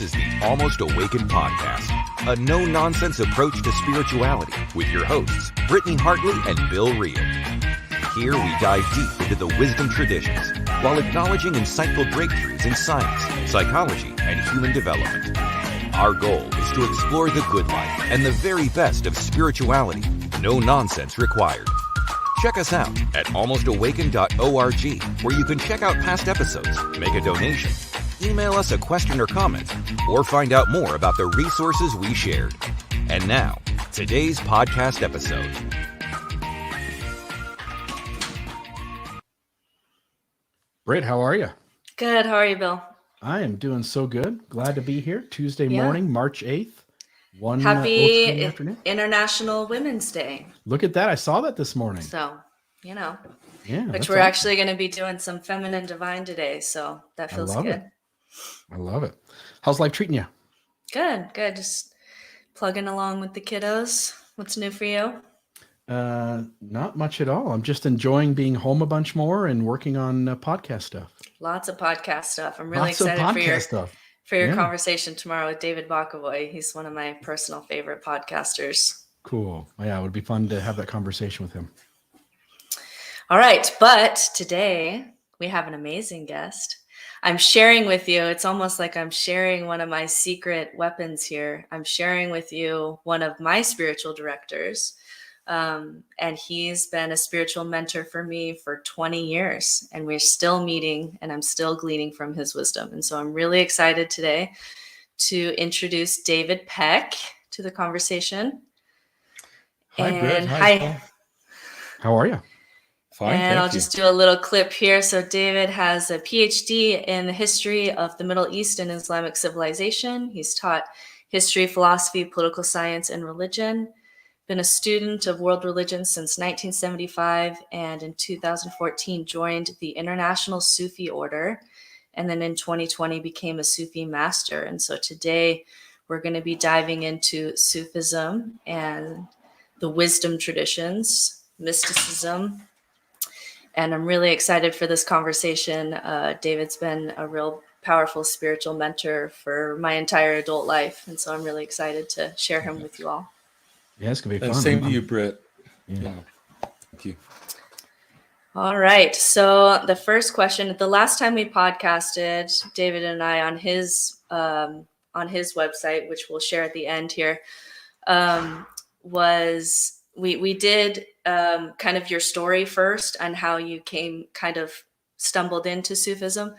This is the Almost Awakened podcast, a no-nonsense approach to spirituality with your hosts, Brittney Hartley and Bill Reel. Here we dive deep into the wisdom traditions while acknowledging insightful breakthroughs in science, psychology, and human development. Our goal is to explore the good life and the very best of spirituality, no nonsense required. Check us out at almostawakened.org, where you can check out past episodes, make a donation, email us a question or comment, or find out more about the resources we shared. And now, today's podcast episode. Britt, how are you? Good. How are you, Bill? I am doing so good. Glad to be here. Tuesday morning, March 8th. Happy International Women's Day. Look at that. I saw that this morning. So, yeah, which we're actually going to be doing some feminine divine today. So that feels good. I love it. How's life treating you? Good. Just plugging along with the kiddos. What's new for you? Not much at all. I'm just enjoying being home a bunch more and working on podcast stuff. Lots of podcast stuff. I'm really excited for your conversation tomorrow with David Bockavoy. He's one of my personal favorite podcasters. Cool. Yeah, it would be fun to have that conversation with him. All right. But today we have an amazing guest. I'm sharing with you. It's almost like I'm sharing one of my secret weapons here. I'm sharing with you one of my spiritual directors. And he's been a spiritual mentor for me for 20 years, and we're still meeting, and I'm still gleaning from his wisdom. And so I'm really excited today to introduce David Peck to the conversation. Hi, Britt. Hi. How are you? Fine, and I'll just do a little clip here. So David has a PhD in the history of the Middle East and Islamic civilization. He's taught history, philosophy, political science, and religion. Been a student of world religions since 1975, and in 2014 joined the International Sufi Order, and then in 2020 became a Sufi master. And so today we're going to be diving into Sufism and the wisdom traditions, mysticism, and I'm really excited for this conversation. David's been a real powerful spiritual mentor for my entire adult life, and so I'm really excited to share him with you all. Yeah, it's going to be fun. Same to you, Britt. Yeah. Thank you. All right. So the first question, the last time we podcasted, David and I on his website, which we'll share at the end here, was we did kind of your story first and how you stumbled into Sufism.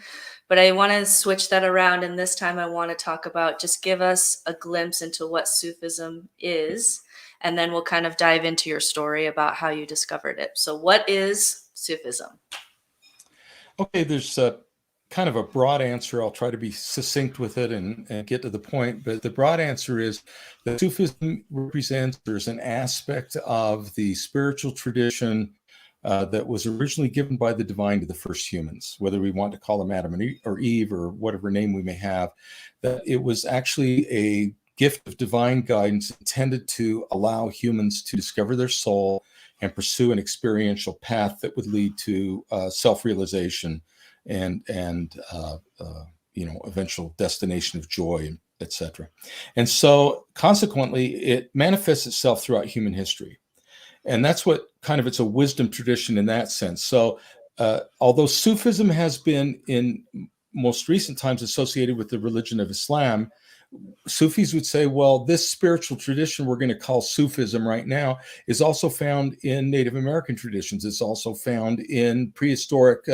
But I want to switch that around. And this time I want to talk about, just give us a glimpse into what Sufism is. And then we'll kind of dive into your story about how you discovered it. So what is Sufism? Okay, there's kind of a broad answer. I'll try to be succinct with it and get to the point. But the broad answer is that Sufism represents, there's an aspect of the spiritual tradition that was originally given by the divine to the first humans, whether we want to call them Adam or Eve or whatever name we may have, that it was actually a gift of divine guidance intended to allow humans to discover their soul and pursue an experiential path that would lead to self-realization and eventual destination of joy, etc. And so consequently, it manifests itself throughout human history. And that's what it's a wisdom tradition in that sense. So although Sufism has been in most recent times associated with the religion of Islam, Sufis would say, well, this spiritual tradition we're going to call Sufism right now is also found in Native American traditions. It's also found in prehistoric,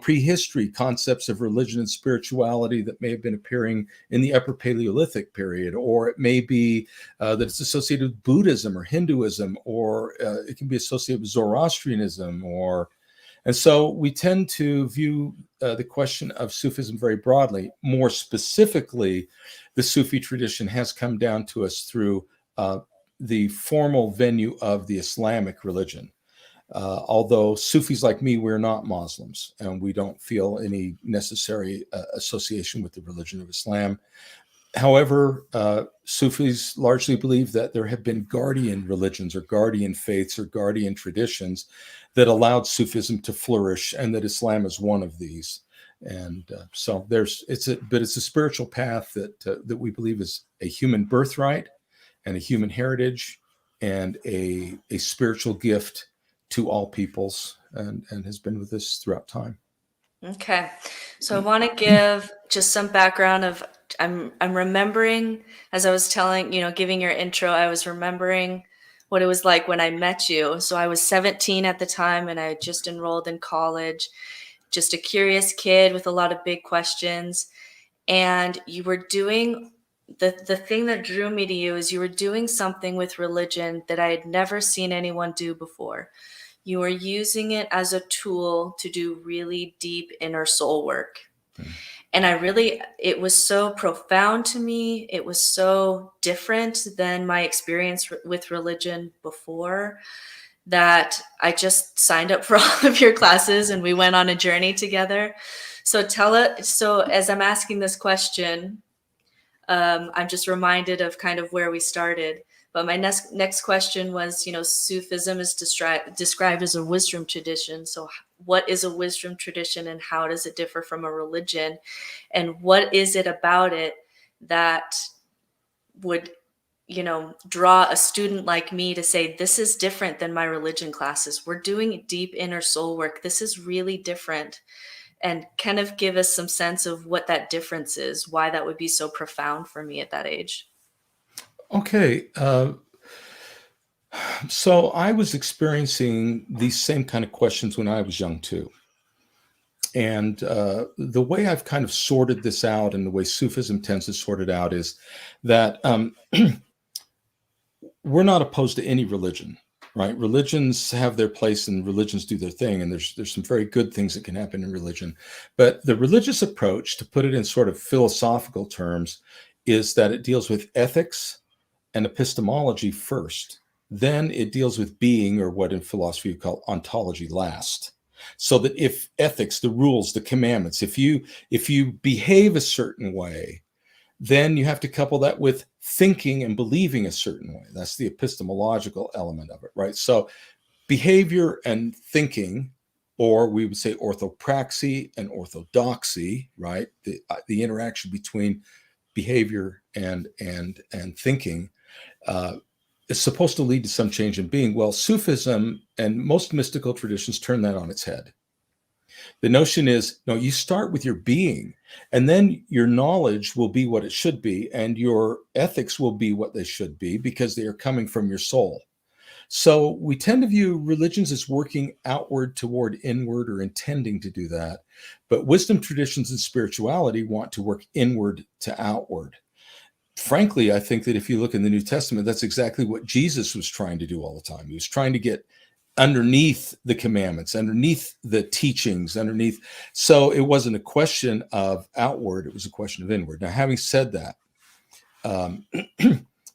prehistory concepts of religion and spirituality that may have been appearing in the Upper Paleolithic period, or it may be that it's associated with Buddhism or Hinduism, or it can be associated with Zoroastrianism, and so we tend to view the question of Sufism very broadly. More specifically, the Sufi tradition has come down to us through the formal venue of the Islamic religion. Although Sufis like me, we're not Muslims, and we don't feel any necessary association with the religion of Islam. However, Sufis largely believe that there have been guardian religions or guardian faiths or guardian traditions that allowed Sufism to flourish, and that Islam is one of these. And so it's a spiritual path that we believe is a human birthright and a human heritage and a spiritual gift to all peoples, and has been with us throughout time. Okay. So I want to give just some background of I'm remembering as I was giving your intro, I was remembering what it was like when I met you. So I was 17 at the time and I had just enrolled in college, just a curious kid with a lot of big questions. And you were doing the thing that drew me to you is you were doing something with religion that I had never seen anyone do before. You are using it as a tool to do really deep inner soul work. And it was so profound to me. It was so different than my experience with religion before that I just signed up for all of your classes and we went on a journey together. So as I'm asking this question, I'm just reminded of kind of where we started. But my next question was, Sufism is described as a wisdom tradition. So what is a wisdom tradition and how does it differ from a religion? And what is it about it that would, draw a student like me to say, this is different than my religion classes. We're doing deep inner soul work. This is really different. And kind of give us some sense of what that difference is, why that would be so profound for me at that age. Okay. So I was experiencing these same kind of questions when I was young too. And the way I've kind of sorted this out and the way Sufism tends to sort it out is that we're not opposed to any religion, right? Religions have their place and religions do their thing. And there's some very good things that can happen in religion. But the religious approach, to put it in sort of philosophical terms, is that it deals with ethics and epistemology first. Then it deals with being, or what in philosophy you call ontology, last. So that if ethics, the rules, the commandments, if you behave a certain way, then you have to couple that with thinking and believing a certain way. That's the epistemological element of it, right? So behavior and thinking, or we would say orthopraxy and orthodoxy, right? The interaction between behavior and thinking is supposed to lead to some change in being. Well, Sufism and most mystical traditions turn that on its head. The notion is, no, you start with your being, and then your knowledge will be what it should be, and your ethics will be what they should be, because they are coming from your soul. So we tend to view religions as working outward toward inward, or intending to do that. But wisdom traditions and spirituality want to work inward to outward. Frankly, I think that if you look in the New Testament, that's exactly what Jesus was trying to do all the time. He was trying to get underneath the commandments, underneath the teachings, underneath. So it wasn't a question of outward, it was a question of inward. Now, having said that,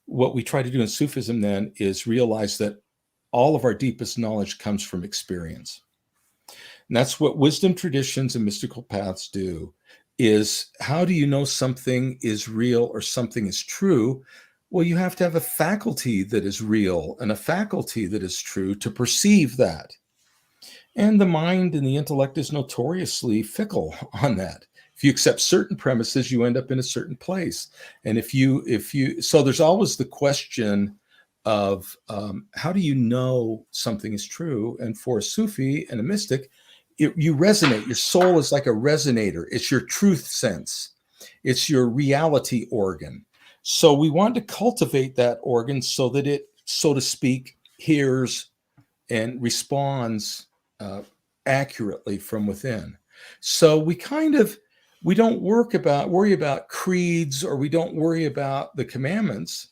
what we try to do in Sufism then is realize that all of our deepest knowledge comes from experience. And that's what wisdom traditions and mystical paths do, is how do you know something is real or something is true? Well, you have to have a faculty that is real and a faculty that is true to perceive that. And the mind and the intellect is notoriously fickle on that. If you accept certain premises, you end up in a certain place. And so there's always the question of how do you know something is true? And for a Sufi and a mystic, you resonate. Your soul is like a resonator. It's your truth sense. It's your reality organ. So we want to cultivate that organ so that it, so to speak, hears and responds accurately from within. So we don't worry about creeds, or we don't worry about the commandments,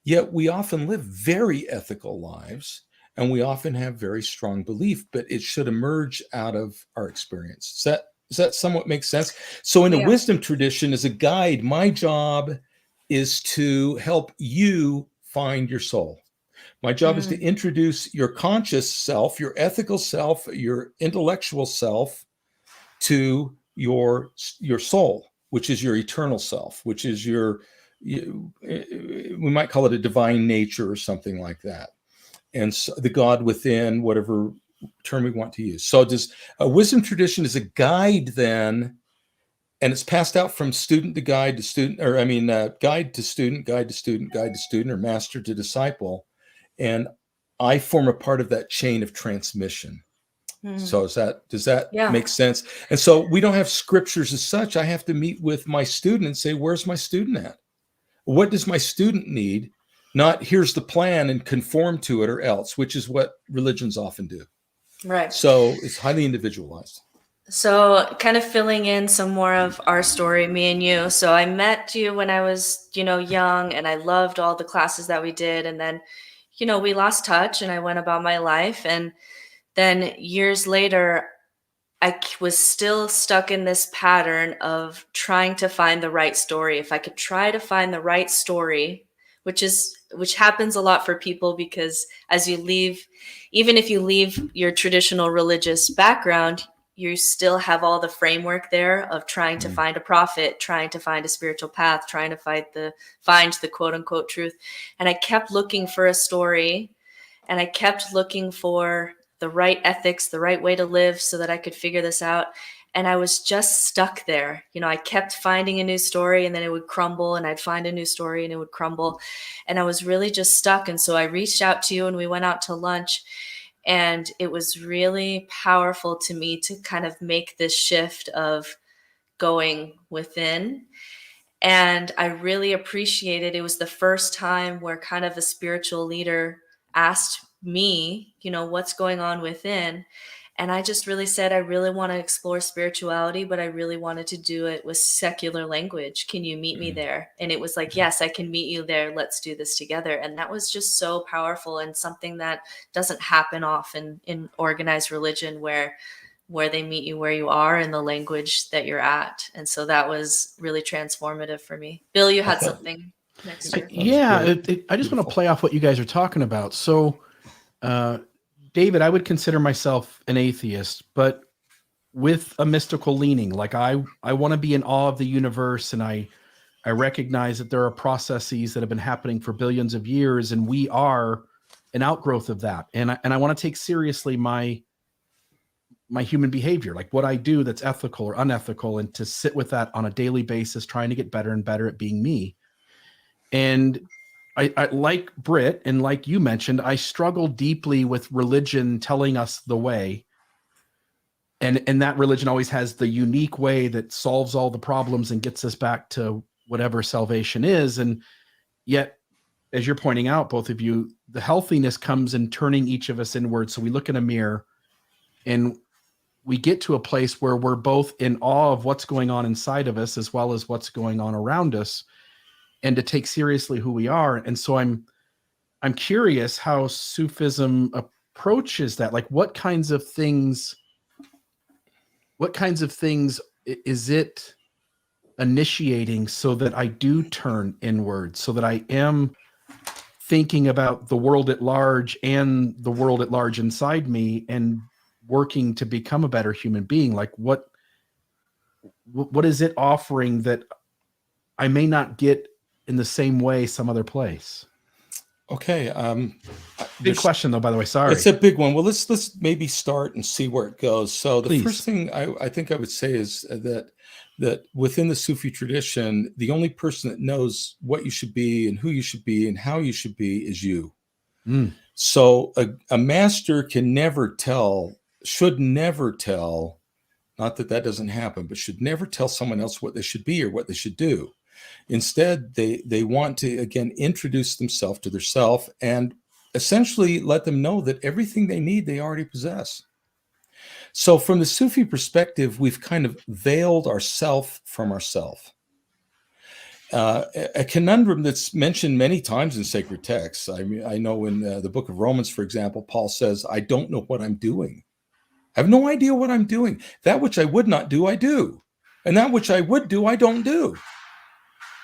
yet we often live very ethical lives, and we often have very strong belief, but it should emerge out of our experience. Does that somewhat make sense? So in a wisdom tradition, as a guide, my job is to help you find your soul. My job is to introduce your conscious self, your ethical self, your intellectual self to your soul, which is your eternal self, which is we might call it a divine nature or something like that. And so the God within, whatever term we want to use. So a wisdom tradition is a guide then and it's passed out from student to guide to student, or I mean, guide to student, guide to student, guide to student, or master to disciple. And I form a part of that chain of transmission. So does that make sense? And so we don't have scriptures as such. I have to meet with my student and say, where's my student at? What does my student need? Not here's the plan and conform to it or else, which is what religions often do. Right. So it's highly individualized. So kind of filling in some more of our story, me and you. So I met you when I was, young, and I loved all the classes that we did. And then, we lost touch and I went about my life. And then years later, I was still stuck in this pattern of trying to find the right story. If I could try to find the right story, which happens a lot for people, because as you leave, even if you leave your traditional religious background, you still have all the framework there of trying to find a prophet, trying to find a spiritual path, trying to find the quote unquote truth. And I kept looking for a story, and I kept looking for the right ethics, the right way to live so that I could figure this out. And I was just stuck there. I kept finding a new story, and then it would crumble, and I'd find a new story and it would crumble. And I was really just stuck. And so I reached out to you and we went out to lunch, and it was really powerful to me to kind of make this shift of going within. And I really appreciated it. Was the first time where kind of a spiritual leader asked me, what's going on within. And I just really said, I really want to explore spirituality, but I really wanted to do it with secular language. Can you meet me there? And it was like, yes, I can meet you there. Let's do this together. And that was just so powerful, and something that doesn't happen often in organized religion, where they meet you where you are in the language that you're at. And so that was really transformative for me. Bill, you had something next year. I just want to play off what you guys are talking about. So, David, I would consider myself an atheist, but with a mystical leaning. Like I want to be in awe of the universe, and I recognize that there are processes that have been happening for billions of years, and we are an outgrowth of that. And I want to take seriously my human behavior, like what I do that's ethical or unethical, and to sit with that on a daily basis, trying to get better and better at being me. And I like Britt, and like you mentioned, I struggle deeply with religion telling us the way. And that religion always has the unique way that solves all the problems and gets us back to whatever salvation is. And yet, as you're pointing out, both of you, the healthiness comes in turning each of us inward. So we look in a mirror and we get to a place where we're both in awe of what's going on inside of us as well as what's going on around us, and to take seriously who we are. And so I'm curious how Sufism approaches that. Like what kinds of things is it initiating so that I do turn inward, so that I am thinking about the world at large and the world at large inside me, and working to become a better human being? Like what is it offering that I may not get in the same way some other place? Okay. Big question though, by the way. Sorry. It's a big one. Well, let's maybe start and see where it goes. So the Please. first thing I think I would say is that within the Sufi tradition, the only person that knows what you should be and who you should be and how you should be is you. So a master can never tell, should never tell, not that that doesn't happen, but should never tell someone else what they should be or what they should do. Instead, they want to, again, introduce themselves to their self and essentially let them know that everything they need, they already possess. So from the Sufi perspective, we've kind of veiled ourself from ourself. A conundrum that's mentioned many times in sacred texts. I mean, I know in the book of Romans, for example, Paul says, I don't know what I'm doing. I have no idea what I'm doing. That which I would not do, I do. And that which I would do, I don't do.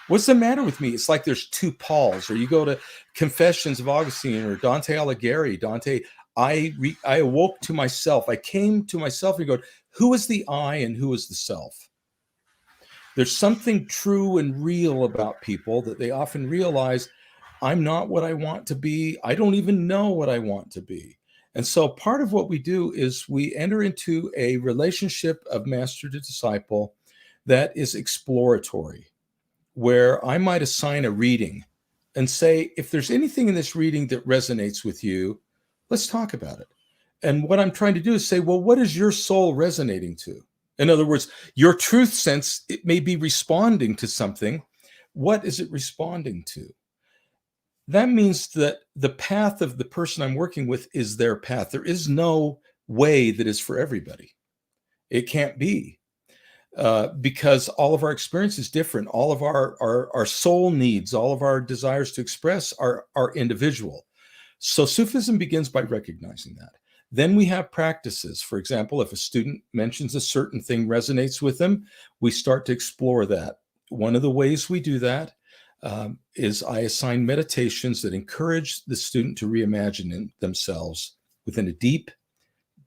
What's the matter with me? It's like there's two Pauls. Or you go to Confessions of Augustine or Dante Alighieri. Dante, I awoke to myself. I came to myself and go, who is the I and who is the self? There's something true and real about people that they often realize, I'm not what I want to be. I don't even know what I want to be. And so part of what we do is we enter into a relationship of master to disciple that is exploratory, where I might assign a reading and say, if there's anything in this reading that resonates with you, let's talk about it. And what I'm trying to do is say, well, what is your soul resonating to? In other words, your truth sense, it may be responding to something. What is it responding to? That means that the path of the person I'm working with is their path. There is no way that is for everybody. It can't be, because all of our experience is different. All of our soul needs, all of our desires to express are individual. So Sufism begins by recognizing that. Then we have practices. For example, if a student mentions a certain thing resonates with them, we start to explore that. One of the ways we do that is I assign meditations that encourage the student to reimagine themselves within a deep,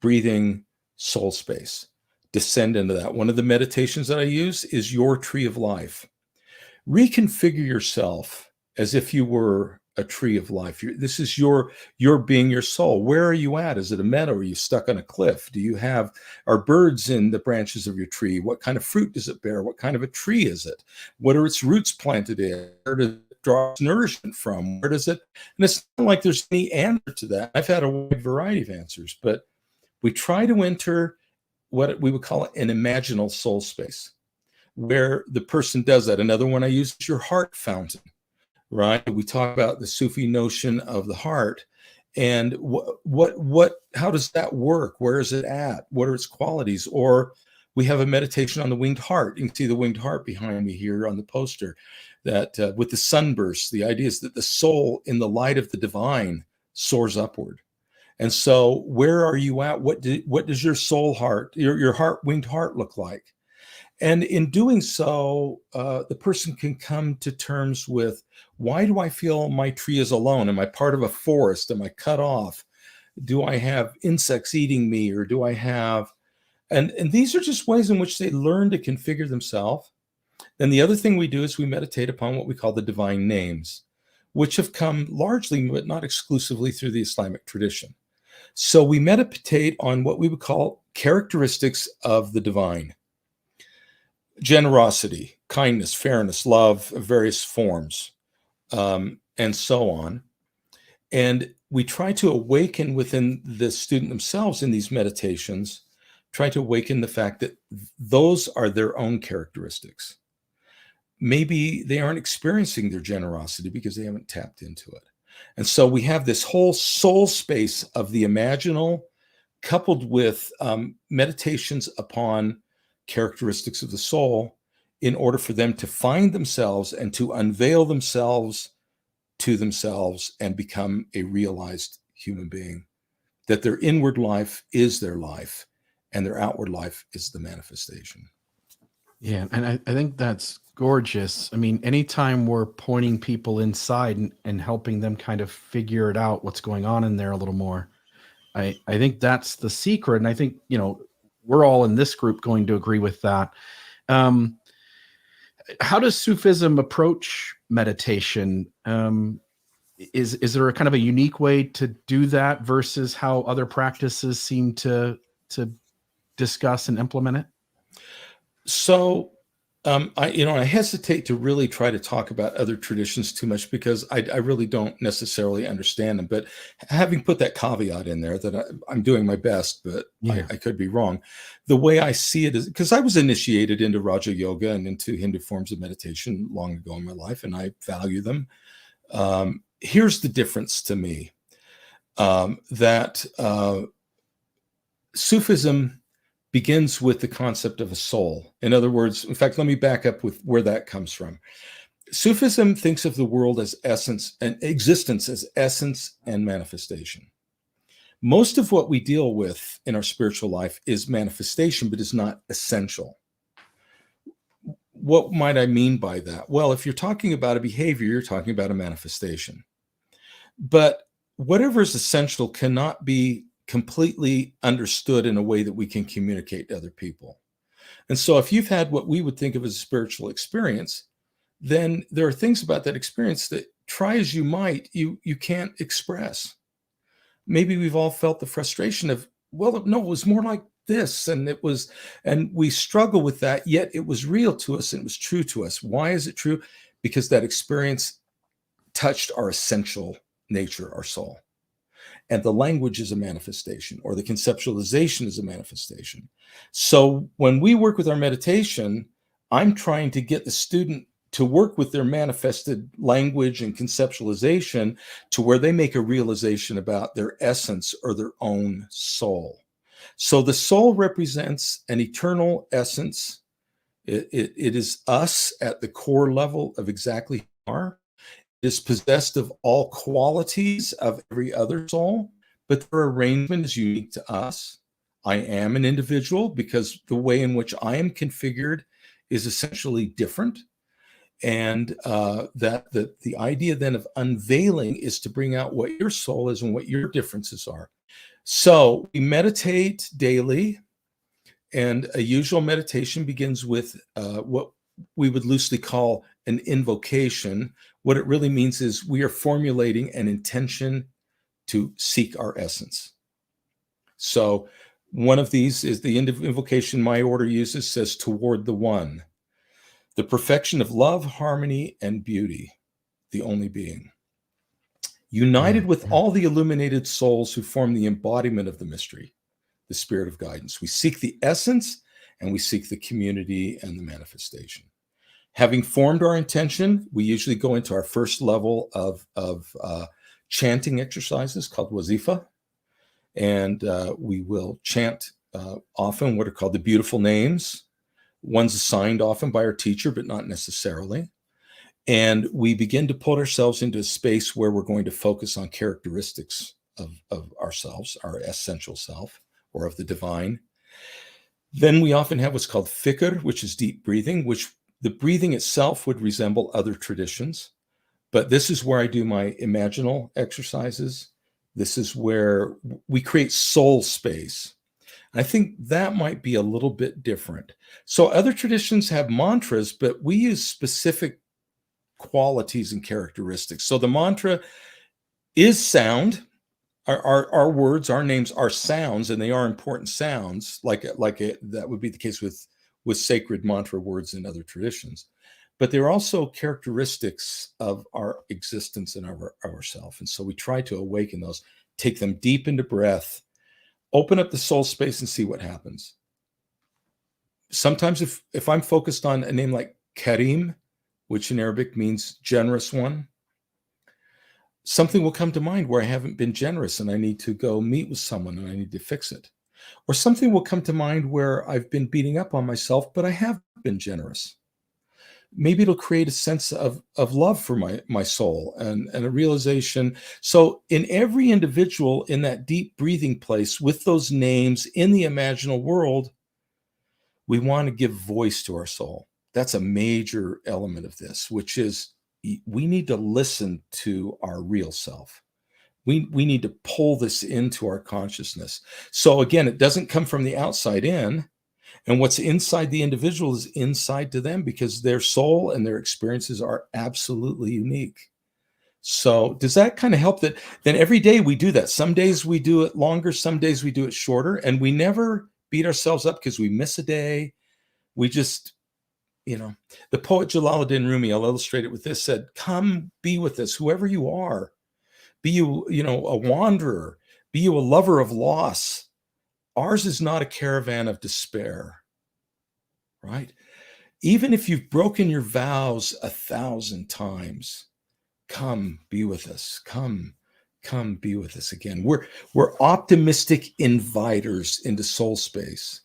breathing soul space. Descend into that. One of the meditations that I use is your tree of life. Reconfigure yourself as if you were a tree of life. This is your being, your soul. Where are you at? Is it a meadow? Are you stuck on a cliff? Are birds in the branches of your tree? What kind of fruit does it bear? What kind of a tree is it? What are its roots planted in? Where does it draw its nourishment from? Where does it? And it's not like there's any answer to that. I've had a wide variety of answers, but we try to enter what we would call an imaginal soul space, where the person does that. Another one I use is your heart fountain. Right? We talk about the Sufi notion of the heart, and how does that work? Where is it at? What are its qualities? Or we have a meditation on the winged heart. You can see the winged heart behind me here on the poster, that with the sunburst, the idea is that the soul in the light of the divine soars upward. And so where are you at? What does your soul heart, your heart, winged heart look like? And in doing so, the person can come to terms with, why do I feel my tree is alone? Am I part of a forest? Am I cut off? Do I have insects eating me? Or do I have, and these are just ways in which they learn to configure themselves. Then the other thing we do is we meditate upon what we call the divine names, which have come largely, but not exclusively, through the Islamic tradition. So we meditate on what we would call characteristics of the divine. Generosity, kindness, fairness, love of various forms, and so on. And we try to awaken within the student themselves in these meditations, try to awaken the fact that those are their own characteristics. Maybe they aren't experiencing their generosity because they haven't tapped into it. And so we have this whole soul space of the imaginal, coupled with meditations upon characteristics of the soul, in order for them to find themselves and to unveil themselves to themselves and become a realized human being, that their inward life is their life and their outward life is the manifestation. Yeah, and I think that's gorgeous. I mean, anytime we're pointing people inside and helping them kind of figure it out, what's going on in there a little more, I think that's the secret. And I think, we're all in this group going to agree with that. How does Sufism approach meditation? Is there a kind of a unique way to do that versus how other practices seem to discuss and implement it? So, I hesitate to really try to talk about other traditions too much because I really don't necessarily understand them. But having put that caveat in there that I'm doing my best, but Yeah. I could be wrong. The way I see it is, because I was initiated into Raja Yoga and into Hindu forms of meditation long ago in my life, and I value them. Here's the difference to me, that Sufism begins with the concept of a soul. In other words, in fact, let me back up with where that comes from. Sufism thinks of the world as essence and existence as essence and manifestation. Most of what we deal with in our spiritual life is manifestation, but is not essential. What might I mean by that? Well, if you're talking about a behavior, you're talking about a manifestation. But whatever is essential cannot be completely understood in a way that we can communicate to other people. And so if you've had what we would think of as a spiritual experience, then there are things about that experience that, try as you might, you can't express. Maybe we've all felt the frustration of, well, no, it was more like this, and we struggle with that, yet it was real to us and it was true to us. Why is it true? Because that experience touched our essential nature, our soul. And the language is a manifestation, or the conceptualization is a manifestation. So when we work with our meditation, I'm trying to get the student to work with their manifested language and conceptualization to where they make a realization about their essence or their own soul. So the soul represents an eternal essence. It is us at the core level of exactly who we are. It is possessed of all qualities of every other soul, but their arrangement is unique to us. I am an individual because the way in which I am configured is essentially different. And the idea then of unveiling is to bring out what your soul is and what your differences are. So we meditate daily, and a usual meditation begins with what we would loosely call an invocation. What it really means is we are formulating an intention to seek our essence. So one of these is the invocation my order uses, says, toward the one, the perfection of love, harmony, and beauty, the only being, united with all the illuminated souls who form the embodiment of the mystery, the spirit of guidance. We seek the essence, and we seek the community and the manifestation. Having formed our intention, we usually go into our first level of chanting exercises called Wazifa. And we will chant often what are called the beautiful names. One's assigned often by our teacher, but not necessarily. And we begin to put ourselves into a space where we're going to focus on characteristics of ourselves, our essential self, or of the divine. Then we often have what's called fikr, which is deep breathing, which the breathing itself would resemble other traditions. But this is where I do my imaginal exercises. This is where we create soul space. I think that might be a little bit different. So other traditions have mantras, but we use specific qualities and characteristics. So the mantra is sound. Our words, our names are sounds, and they are important sounds, that would be the case with sacred mantra words in other traditions. But they're also characteristics of our existence and of ourself. And so we try to awaken those, take them deep into breath, open up the soul space and see what happens. Sometimes if I'm focused on a name like Karim, which in Arabic means generous one, something will come to mind where I haven't been generous and I need to go meet with someone and I need to fix it. Or something will come to mind where I've been beating up on myself, but I have been generous. Maybe it'll create a sense of love for my soul and a realization. So in every individual in that deep breathing place with those names in the imaginal world, we want to give voice to our soul. That's a major element of this, which is we need to listen to our real self. We need to pull this into our consciousness. So again, it doesn't come from the outside in. And what's inside the individual is inside to them because their soul and their experiences are absolutely unique. So does that kind of help? That then every day we do that. Some days we do it longer, some days we do it shorter, and we never beat ourselves up because we miss a day. We just, the poet Jalaluddin Rumi, I'll illustrate it with this, said, come be with us, whoever you are. Be you, a wanderer, be you a lover of loss. Ours is not a caravan of despair, right? Even if you've broken your vows 1,000 times, come be with us. Come be with us again. We're optimistic inviters into soul space,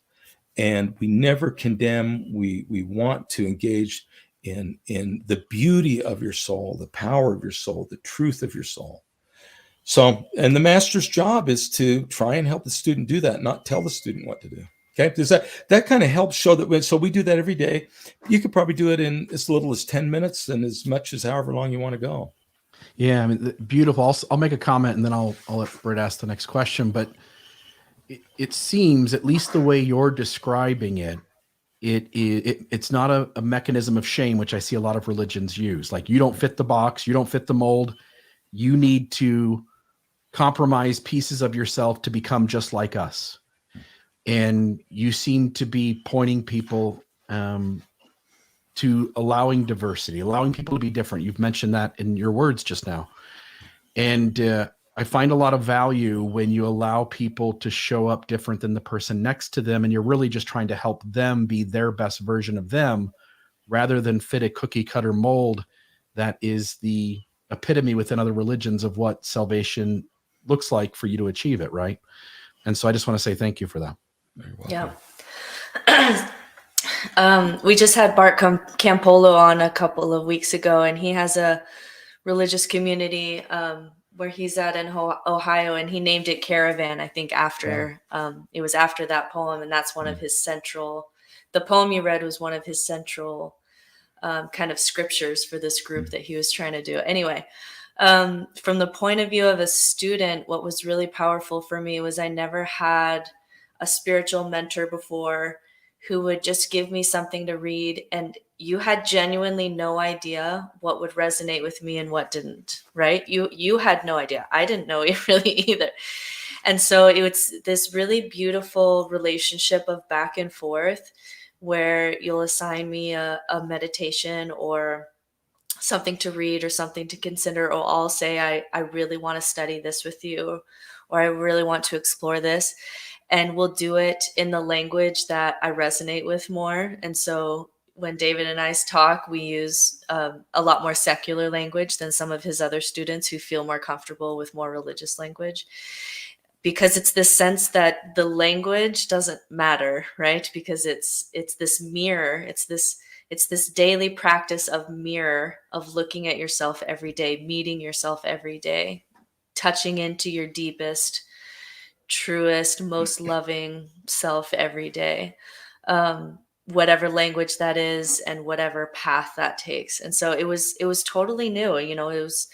and we never condemn. We want to engage in the beauty of your soul, the power of your soul, the truth of your soul. So, and the master's job is to try and help the student do that, not tell the student what to do. Okay. Does that kind of helps show that so we do that every day. You could probably do it in as little as 10 minutes and as much as however long you want to go. Yeah. I mean, beautiful. I'll make a comment and then I'll let Britt ask the next question, but it seems, at least the way you're describing it, it's not a mechanism of shame, which I see a lot of religions use. Like, you don't fit the box, you don't fit the mold. You need to compromise pieces of yourself to become just like us. And you seem to be pointing people to allowing diversity, allowing people to be different. You've mentioned that in your words just now. And I find a lot of value when you allow people to show up different than the person next to them, and you're really just trying to help them be their best version of them rather than fit a cookie cutter mold that is the epitome within other religions of what salvation looks like for you to achieve it, right? And so I just want to say thank you for that. Yeah. We just had Bart Campolo on a couple of weeks ago, and he has a religious community where he's at in Ohio, and he named it Caravan, I think after, it was after that poem. And that's one of his central, the poem you read was one of his central kind of scriptures for this group that he was trying to do. Anyway, from the point of view of a student, what was really powerful for me was I never had a spiritual mentor before who would just give me something to read, and you had genuinely no idea what would resonate with me and what didn't, right? You had no idea. I didn't know it really either. And so it was this really beautiful relationship of back and forth where you'll assign me a meditation or something to read or something to consider, or I'll say, I really want to study this with you, or I really want to explore this. And we'll do it in the language that I resonate with more. And so when David and I talk, we use a lot more secular language than some of his other students who feel more comfortable with more religious language. Because it's this sense that the language doesn't matter, right? Because it's this mirror, it's this daily practice of mirror, of looking at yourself every day, meeting yourself every day, touching into your deepest, truest, most loving self every day, whatever language that is and whatever path that takes. And so it was totally new. You know, it was,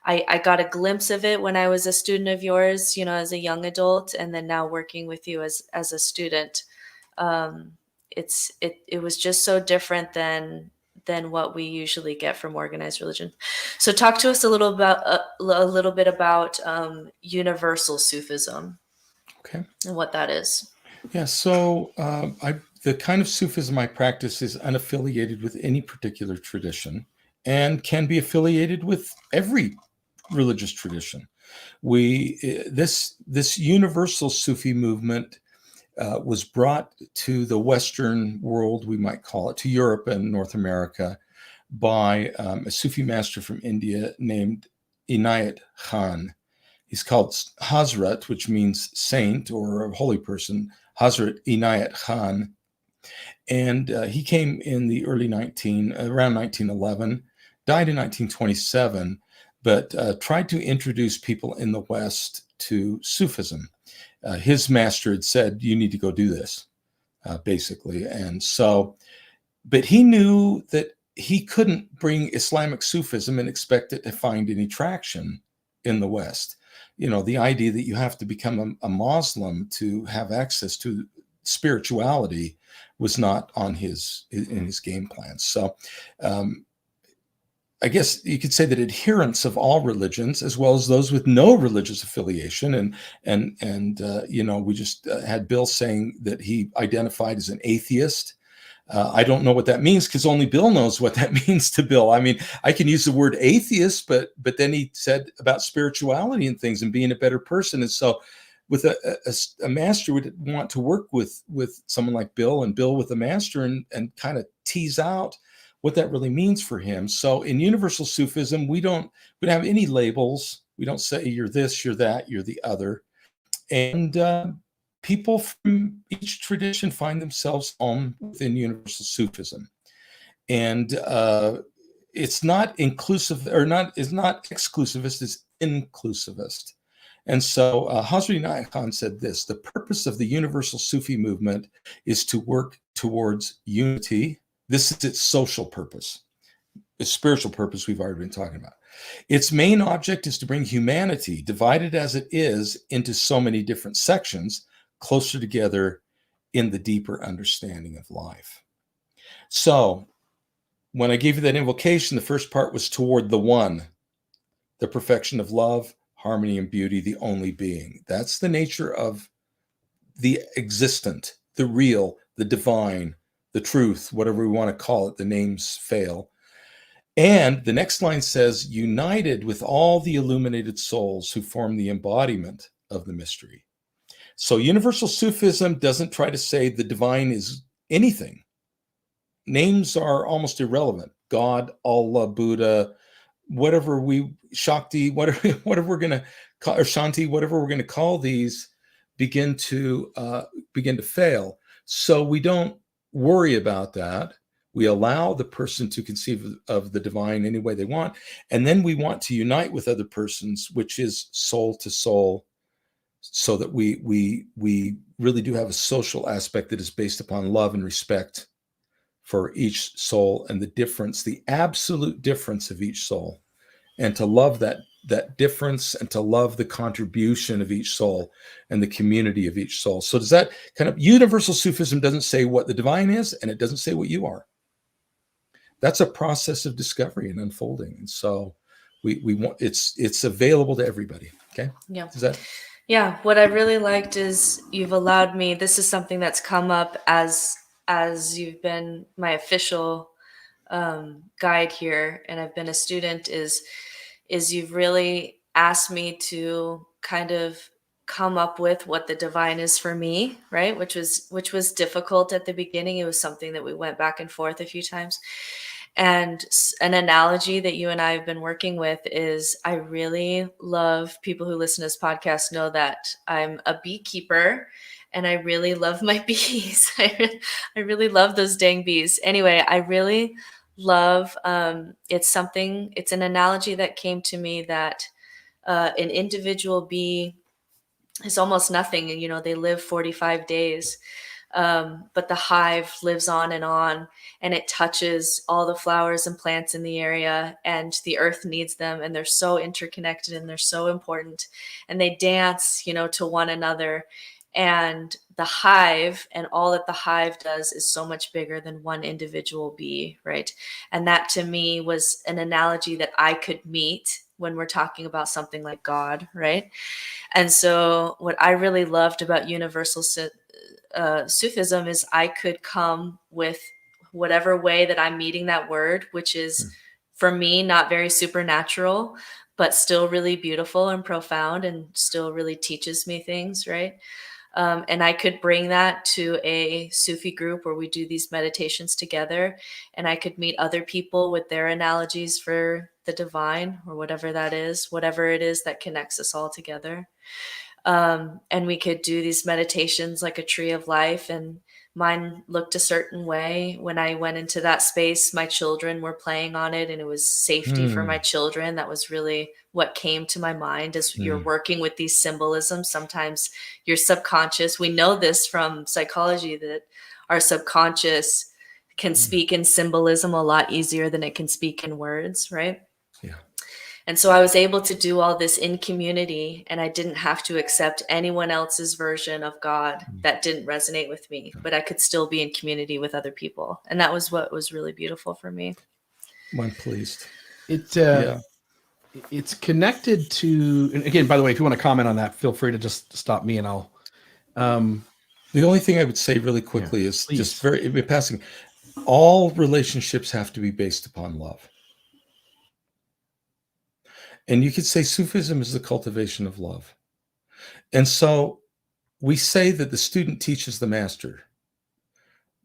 I got a glimpse of it when I was a student of yours, you know, as a young adult, and then now working with you as a student. It was just so different than what we usually get from organized religion. So talk to us a little bit about Universal Sufism. Okay. And what that is. Yeah. So the kind of Sufism I practice is unaffiliated with any particular tradition and can be affiliated with every religious tradition. This universal Sufi movement was brought to the Western world, we might call it, to Europe and North America, by a Sufi master from India named Inayat Khan. He's called Hazrat, which means saint or a holy person, Hazrat Inayat Khan. And he came in the around 1911, died in 1927, but tried to introduce people in the West to Sufism. His master had said, you need to go do this, basically. And so, but he knew that he couldn't bring Islamic Sufism and expect it to find any traction in the West. You know, the idea that you have to become a Muslim to have access to spirituality was not in his game plan. So I guess you could say that adherents of all religions, as well as those with no religious affiliation, and you know, we just had Bill saying that he identified as an atheist. I don't know what that means because only Bill knows what that means to Bill. I mean, I can use the word atheist, but then he said about spirituality and things and being a better person. And so with a master would want to work with someone like Bill, and Bill with a master, and kind of tease out what that really means for him. So in Universal Sufism, we don't have any labels. We don't say you're this, you're that, you're the other. And people from each tradition find themselves home within Universal Sufism. And it's not inclusive, or is not exclusivist, it's inclusivist. And so Hazrat Inayat Khan said this: the purpose of the Universal Sufi movement is to work towards unity. This is its social purpose. The spiritual purpose we've already been talking about. Its main object is to bring humanity, divided as it is into so many different sections, closer together in the deeper understanding of life. So when I gave you that invocation, the first part was toward the one, the perfection of love, harmony, and beauty, the only being. That's the nature of the existent, the real, the divine, the truth, whatever we want to call it, the names fail. And the next line says, united with all the illuminated souls who form the embodiment of the mystery. So Universal Sufism doesn't try to say the divine is anything. Names are almost irrelevant. God, Allah, Buddha, whatever Shakti, whatever we're going to call, or Shanti, whatever we're going to call these, begin to fail. So we don't worry about that. We allow the person to conceive of the divine any way they want. And then we want to unite with other persons, which is soul to soul, so that we really do have a social aspect that is based upon love and respect for each soul and the difference, the absolute difference of each soul, and to love that difference and to love the contribution of each soul and the community of each soul. So does that kind of, Universal Sufism doesn't say what the divine is, and it doesn't say what you are. That's a process of discovery and unfolding. And so we want, it's available to everybody. Okay. Yeah. Is that? Yeah. What I really liked is you've allowed me, this is something that's come up as you've been my official guide here, and I've been a student, is you've really asked me to kind of come up with what the divine is for me, right? Which was difficult at the beginning. It was something that we went back and forth a few times. And an analogy that you and I have been working with is, I really love, people who listen to this podcast know that I'm a beekeeper, and I really love my bees. I really love those dang bees. Anyway, I really love, it's an analogy that came to me that an individual bee is almost nothing. And, they live 45 days. But the hive lives on, and it touches all the flowers and plants in the area, and the earth needs them, and they're so interconnected and they're so important, and they dance, to one another. And the hive and all that the hive does is so much bigger than one individual bee, right? And that to me was an analogy that I could meet when we're talking about something like God, right? And so what I really loved about Universal Sufism is I could come with whatever way that I'm meeting that word, which is for me not very supernatural, but still really beautiful and profound, and still really teaches me things, right? And I could bring that to a Sufi group where we do these meditations together, and I could meet other people with their analogies for the divine, or whatever that is, whatever it is that connects us all together. And we could do these meditations like a tree of life, and mine looked a certain way. When I went into that space, my children were playing on it, and it was safety for my children. That was really what came to my mind as you're working with these symbolisms. Sometimes your subconscious, we know this from psychology, that our subconscious can speak in symbolism a lot easier than it can speak in words, right? Yeah. And so I was able to do all this in community, and I didn't have to accept anyone else's version of God that didn't resonate with me, but I could still be in community with other people. And that was what was really beautiful for me. I'm pleased. It's connected to, and again, by the way, if you want to comment on that, feel free to just stop me, and I'll. The only thing I would say really quickly is please. just very passing. All relationships have to be based upon love. And you could say Sufism is the cultivation of love. And so we say that the student teaches the master,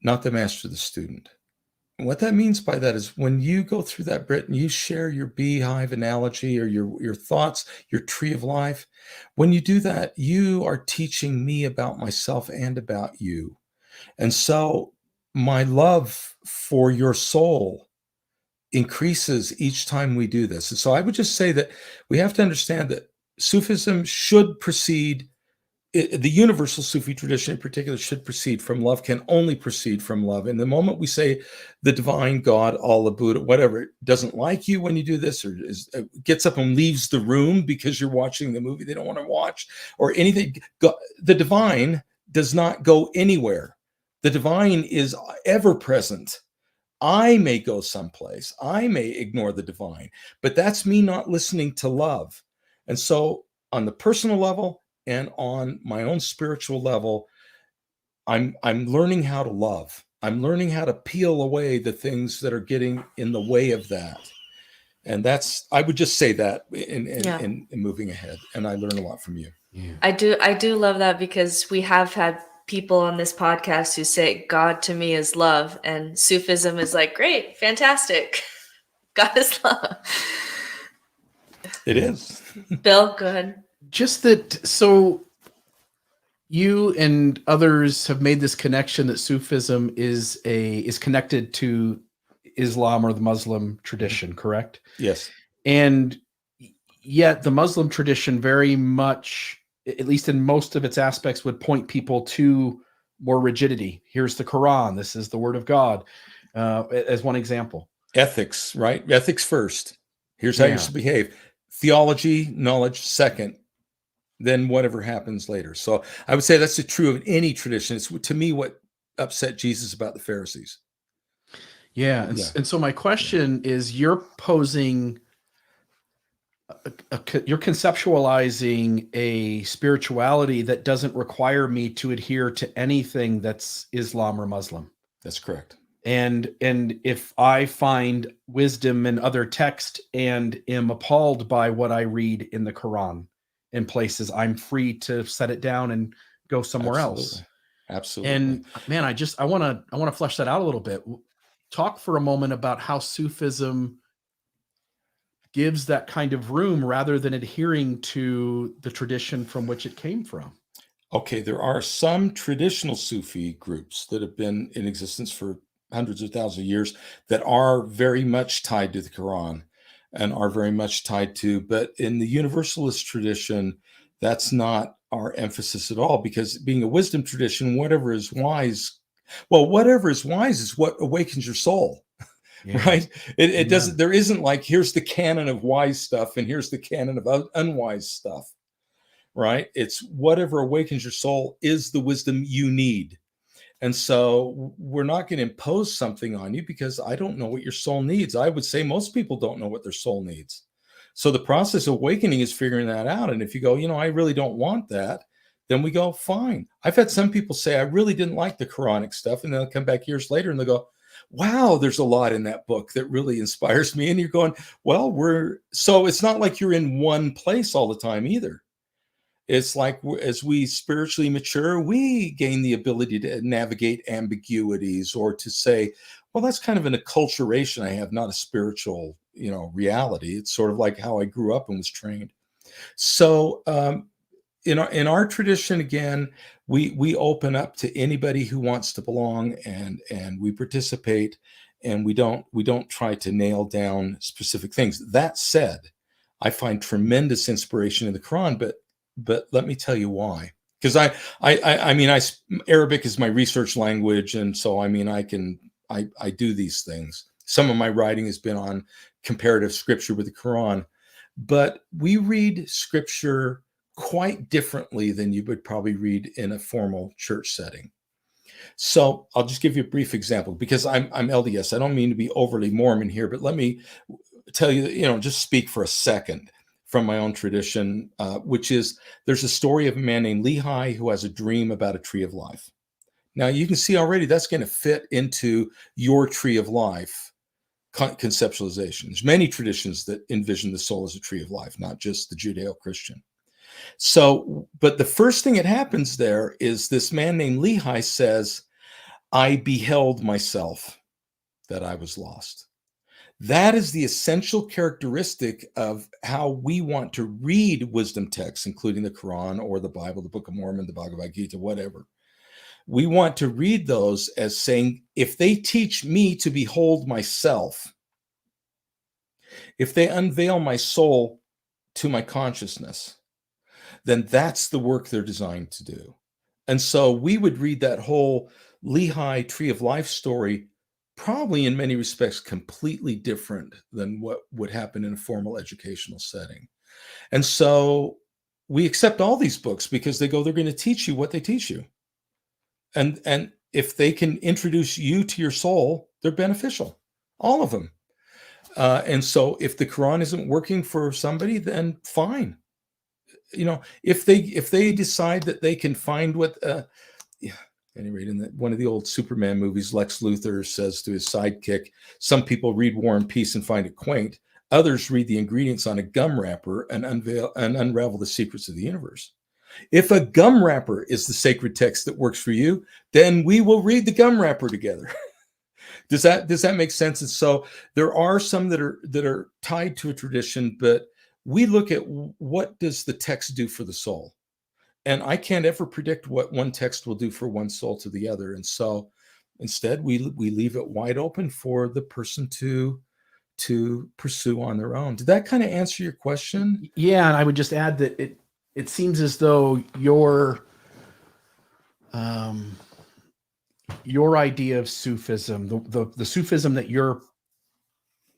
not the master the student. And what that means by that is, when you go through that, Britt, and you share your beehive analogy or your thoughts, your tree of life, when you do that, you are teaching me about myself and about you. And so my love for your soul increases each time we do this. And so I would just say that we have to understand that Sufism should proceed, the universal Sufi tradition in particular should proceed from love, can only proceed from love. And the moment we say the divine, God, Allah, Buddha, whatever, doesn't like you when you do this, or gets up and leaves the room because you're watching the movie they don't want to watch, or anything, the divine does not go anywhere. The divine is ever present. I may go someplace, I may ignore the divine, but that's me not listening to love. And so on the personal level and on my own spiritual level, I'm learning how to love. I'm learning how to peel away the things that are getting in the way of that. And I would just say that in moving ahead. And I learn a lot from you. Yeah. I do love that, because we have had people on this podcast who say God to me is love, and Sufism is like, great, fantastic. God is love. It is. Bill, go ahead. Just that, so you and others have made this connection that Sufism is connected to Islam or the Muslim tradition, correct? Yes. And yet the Muslim tradition very much, at least in most of its aspects, would point people to more rigidity. Here's the Quran. This is the word of God, as one example. Ethics, right? Ethics first. Here's how you're supposed to behave. Theology, knowledge second. Then whatever happens later. So I would say that's true of any tradition. It's, to me, what upset Jesus about the Pharisees. Yeah. And so my question is, you're posing, you're conceptualizing a spirituality that doesn't require me to adhere to anything that's Islam or Muslim. That's correct. And if I find wisdom in other text and am appalled by what I read in the Quran in places, I'm free to set it down and go somewhere else. Absolutely. And man, I want to flesh that out a little bit. Talk for a moment about how Sufism gives that kind of room rather than adhering to the tradition from which it came from. Okay, there are some traditional Sufi groups that have been in existence for hundreds of thousands of years that are very much tied to the Quran and are very much tied to, but in the Universalist tradition, that's not our emphasis at all, because being a wisdom tradition, whatever is wise is what awakens your soul. Yeah. Right? It doesn't, there isn't like, here's the canon of wise stuff and here's the canon of unwise stuff, right? It's whatever awakens your soul is the wisdom you need. And so we're not going to impose something on you because I don't know what your soul needs. I would say most people don't know what their soul needs. So the process of awakening is figuring that out. And if you go, I really don't want that, then we go, fine. I've had some people say, I really didn't like the Quranic stuff. And they'll come back years later and they'll go, wow, there's a lot in that book that really inspires me. And you're going, well, so it's not like you're in one place all the time either. It's like as we spiritually mature, we gain the ability to navigate ambiguities or to say, well, that's kind of an acculturation I have, not a spiritual, reality. It's sort of like how I grew up and was trained. So in our tradition, again, we open up to anybody who wants to belong, and we participate, and we don't try to nail down specific things. That said, I find tremendous inspiration in the Quran, but let me tell you why. Because Arabic is my research language, and so I do these things. Some of my writing has been on comparative scripture with the Quran, but we read scripture quite differently than you would probably read in a formal church setting. So I'll just give you a brief example, because I'm LDS. I don't mean to be overly Mormon here, but let me tell you, just speak for a second from my own tradition, which is there's a story of a man named Lehi who has a dream about a tree of life. Now you can see already that's going to fit into your tree of life conceptualization. There's many traditions that envision the soul as a tree of life, not just the Judeo-Christian. So, but the first thing that happens there is this man named Lehi says, I beheld myself that I was lost. That is the essential characteristic of how we want to read wisdom texts, including the Quran or the Bible, the Book of Mormon, the Bhagavad Gita, whatever. We want to read those as saying, if they teach me to behold myself, if they unveil my soul to my consciousness, then that's the work they're designed to do. And so we would read that whole Lehi Tree of Life story probably in many respects completely different than what would happen in a formal educational setting. And so we accept all these books because they're going to teach you what they teach you. And if they can introduce you to your soul, they're beneficial, all of them. And so if the Quran isn't working for somebody, then fine. If they decide that they can find what At any rate, in one of the old Superman movies, Lex Luthor says to his sidekick, "Some people read War and Peace and find it quaint. Others read the ingredients on a gum wrapper and unravel the secrets of the universe. If a gum wrapper is the sacred text that works for you, then we will read the gum wrapper together." Does that make sense? And so there are some that are tied to a tradition, but we look at what does the text do for the soul. And I can't ever predict what one text will do for one soul to the other. And so instead, we leave it wide open for the person to pursue on their own. Did that kind of answer your question? Yeah, and I would just add that it seems as though your idea of Sufism, the Sufism that you're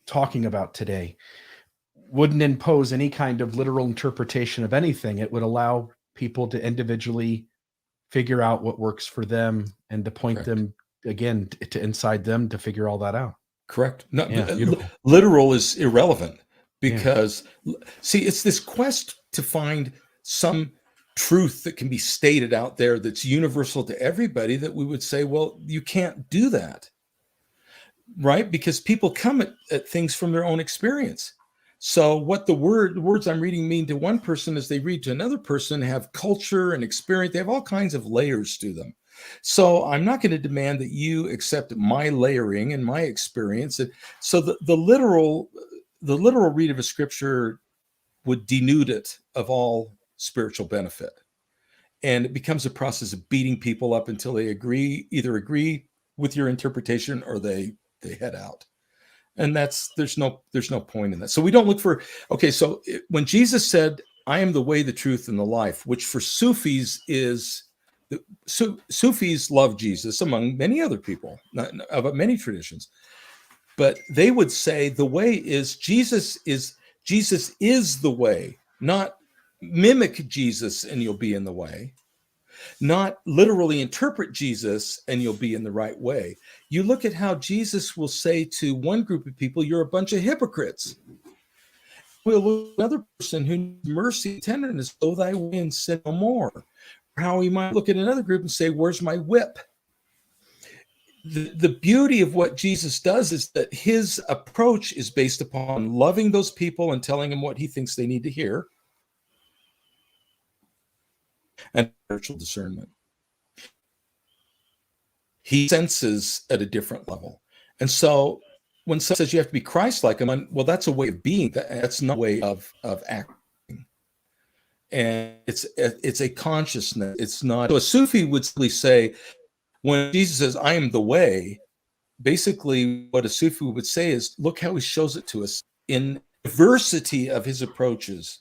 talking about today, wouldn't impose any kind of literal interpretation of anything. It would allow people to individually figure out what works for them and to point Correct. them again to inside them to figure all that out. Correct. No, Yeah, literal is irrelevant because see, it's this quest to find some truth that can be stated out there that's universal to everybody that we would say, well, you can't do that, right? Because people come at things from their own experience. So what the words I'm reading mean to one person as they read to another person have culture and experience. They have all kinds of layers to them. So I'm not going to demand that you accept my layering and my experience. And so the literal read of a scripture would denude it of all spiritual benefit. And it becomes a process of beating people up until they either agree with your interpretation or they head out. And there's no point in that. So we don't look for, okay, so when Jesus said, "I am the way, the truth, and the life," which for Sufis is, Sufis love Jesus among many other people, of many traditions. But they would say the way is Jesus is the way, not mimic Jesus and you'll be in the way. Not literally interpret Jesus and you'll be in the right way. You look at how Jesus will say to one group of people, "You're a bunch of hypocrites." We'll look at another person who needs mercy and tenderness, "Go thy way and sin no more." Or how he might look at another group and say, "Where's my whip?" The beauty of what Jesus does is that his approach is based upon loving those people and telling them what he thinks they need to hear, and spiritual discernment. He senses at a different level. And so when someone says you have to be Christ-like, well, that's a way of being. That's not a way of acting. And it's a consciousness. It's not. So a Sufi would simply say, when Jesus says, "I am the way," basically what a Sufi would say is, look how he shows it to us in diversity of his approaches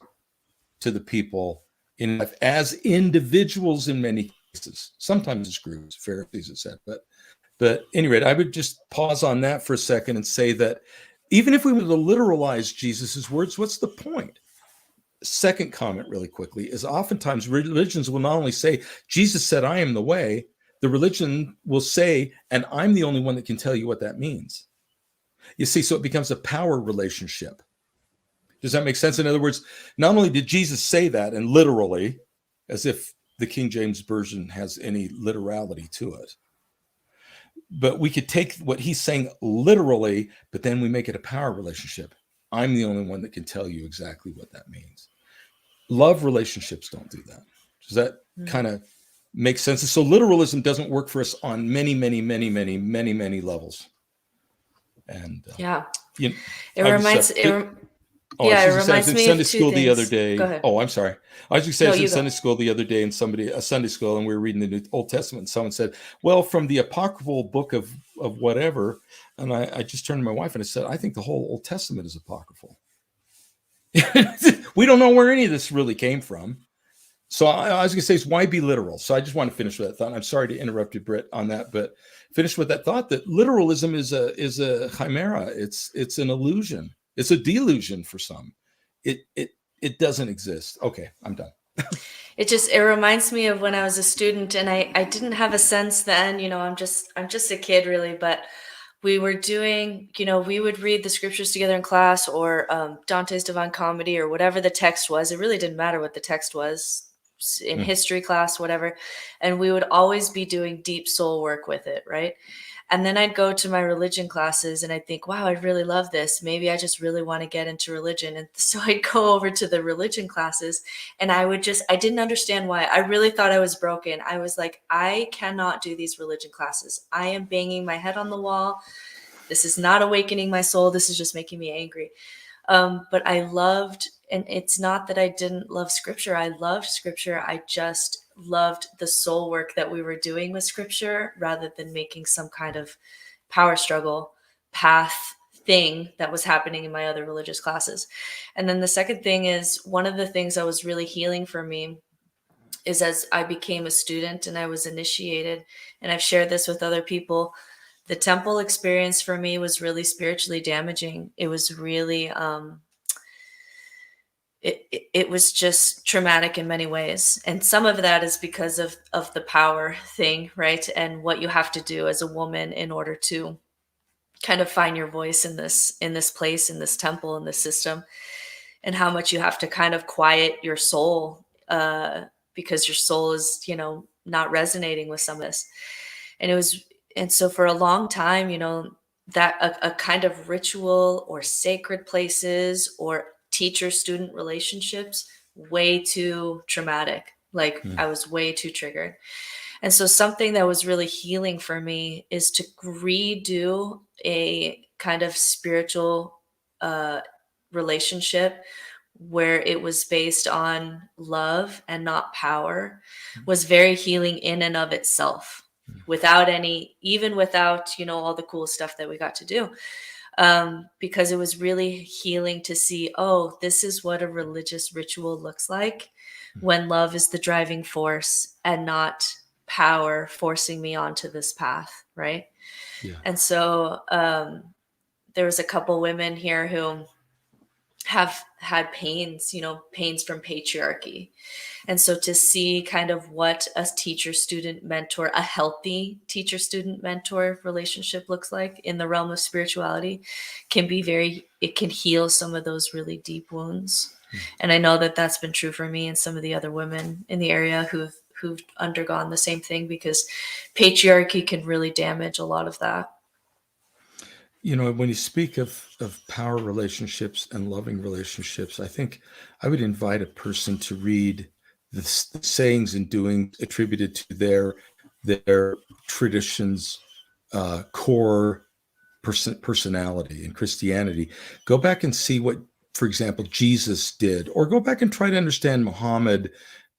to the people in life as individuals in many cases, sometimes as groups, Pharisees, etc. But anyway, I would just pause on that for a second and say that even if we were to literalize Jesus's words, what's the point? Second comment really quickly is oftentimes religions will not only say, Jesus said, "I am the way," the religion will say, "and I'm the only one that can tell you what that means." You see, so it becomes a power relationship. Does that make sense? In other words, not only did Jesus say that, and literally, as if the King James Version has any literality to it, but we could take what he's saying literally, but then we make it a power relationship. I'm the only one that can tell you exactly what that means. Love relationships don't do that. Does that kind of make sense? So literalism doesn't work for us on many, many, many, many, many, many levels. And it reminds me Sunday of two school things. the other day. Go ahead. Oh, I'm sorry. I was just saying, No, in Sunday school the other day, and a Sunday school, and we were reading the New Old Testament. And someone said, "Well, from the apocryphal book of whatever," and I just turned to my wife and I said, "I think the whole Old Testament is apocryphal." We don't know where any of this really came from. So I was going to say, why be literal? So I just want to finish with that thought. I'm sorry to interrupt you, Britt, on that, but finish with that thought that literalism is a chimera. It's an illusion. It's a delusion for some. It doesn't exist. Okay, I'm done. It reminds me of when I was a student, and I didn't have a sense then. I'm just a kid really, but we were doing, we would read the scriptures together in class, or Dante's Divine Comedy, or whatever the text was. It really didn't matter what the text was. in history class, whatever. And we would always be doing deep soul work with it, right? And then I'd go to my religion classes and I'd think, wow, I really love this. Maybe I just really want to get into religion. And so I'd go over to the religion classes and I didn't understand why. I really thought I was broken. I was like, I cannot do these religion classes. I am banging my head on the wall. This is not awakening my soul. This is just making me angry. But I loved, and it's not that I didn't love scripture. I loved scripture. I just loved the soul work that we were doing with scripture rather than making some kind of power struggle path thing that was happening in my other religious classes. And then the second thing is, one of the things that was really healing for me is as I became a student and I was initiated, and I've shared this with other people, the temple experience for me was really spiritually damaging. It was really, it was just traumatic in many ways. And some of that is because of the power thing, right? And what you have to do as a woman in order to kind of find your voice in this place, in this temple, in this system, and how much you have to kind of quiet your soul, because your soul is, not resonating with some of this. And so for a long time, that a kind of ritual or sacred places or teacher-student relationships, way too traumatic. Like I was way too triggered. And so something that was really healing for me is to redo a kind of spiritual relationship where it was based on love and not power, was very healing in and of itself, without all the cool stuff that we got to do. Because it was really healing to see, oh, this is what a religious ritual looks like when love is the driving force and not power forcing me onto this path, right? Yeah. And so there was a couple women here who have had pains from patriarchy. And so to see kind of what a teacher-student mentor, a healthy teacher-student mentor relationship looks like in the realm of spirituality it can heal some of those really deep wounds. And I know that that's been true for me and some of the other women in the area who've undergone the same thing, because patriarchy can really damage a lot of that. When you speak of power relationships and loving relationships, I think I would invite a person to read the sayings and doings attributed to their tradition's core personality in Christianity. Go back and see what, for example, Jesus did, or go back and try to understand Muhammad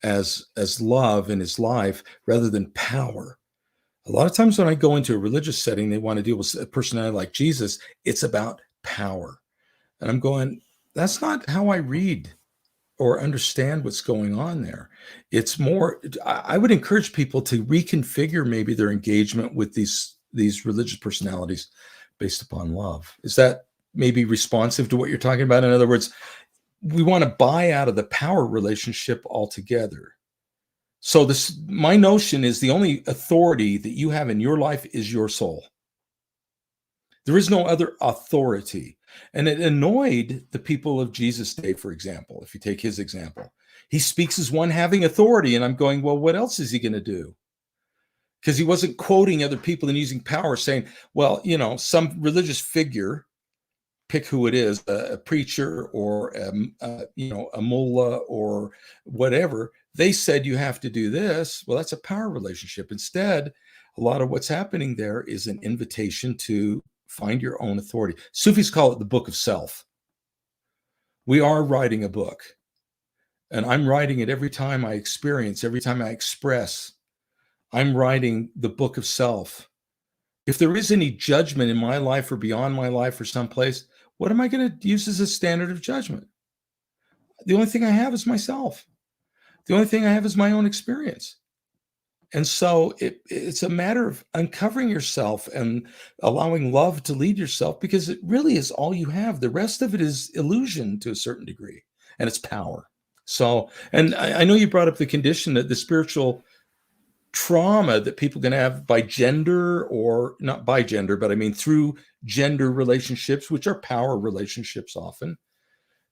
as love in his life rather than power. A lot of times when I go into a religious setting, they want to deal with a personality like Jesus. It's about power. And I'm going, that's not how I read or understand what's going on there. It's more, I would encourage people to reconfigure maybe their engagement with these religious personalities based upon love. Is that maybe responsive to what you're talking about? In other words, we want to buy out of the power relationship altogether. So my notion is the only authority that you have in your life is your soul. There is no other authority. And it annoyed the people of Jesus' day, for example, if you take his example. He speaks as one having authority. And I'm going, well, what else is he going to do? Because he wasn't quoting other people and using power, saying, well, some religious figure, pick who it is, a preacher or a mullah or whatever, they said you have to do this. Well, that's a power relationship. Instead, a lot of what's happening there is an invitation to find your own authority. Sufis call it the book of self. We are writing a book, and I'm writing it every time I experience, every time I express. I'm writing the book of self. If there is any judgment in my life or beyond my life or someplace, what am I going to use as a standard of judgment? The only thing I have is myself. The only thing I have is my own experience. And so it's a matter of uncovering yourself and allowing love to lead yourself, because it really is all you have. The rest of it is illusion to a certain degree, and it's power. So, and I know you brought up the condition that the spiritual trauma that people can have by gender, or not by gender, but I mean through gender relationships, which are power relationships often.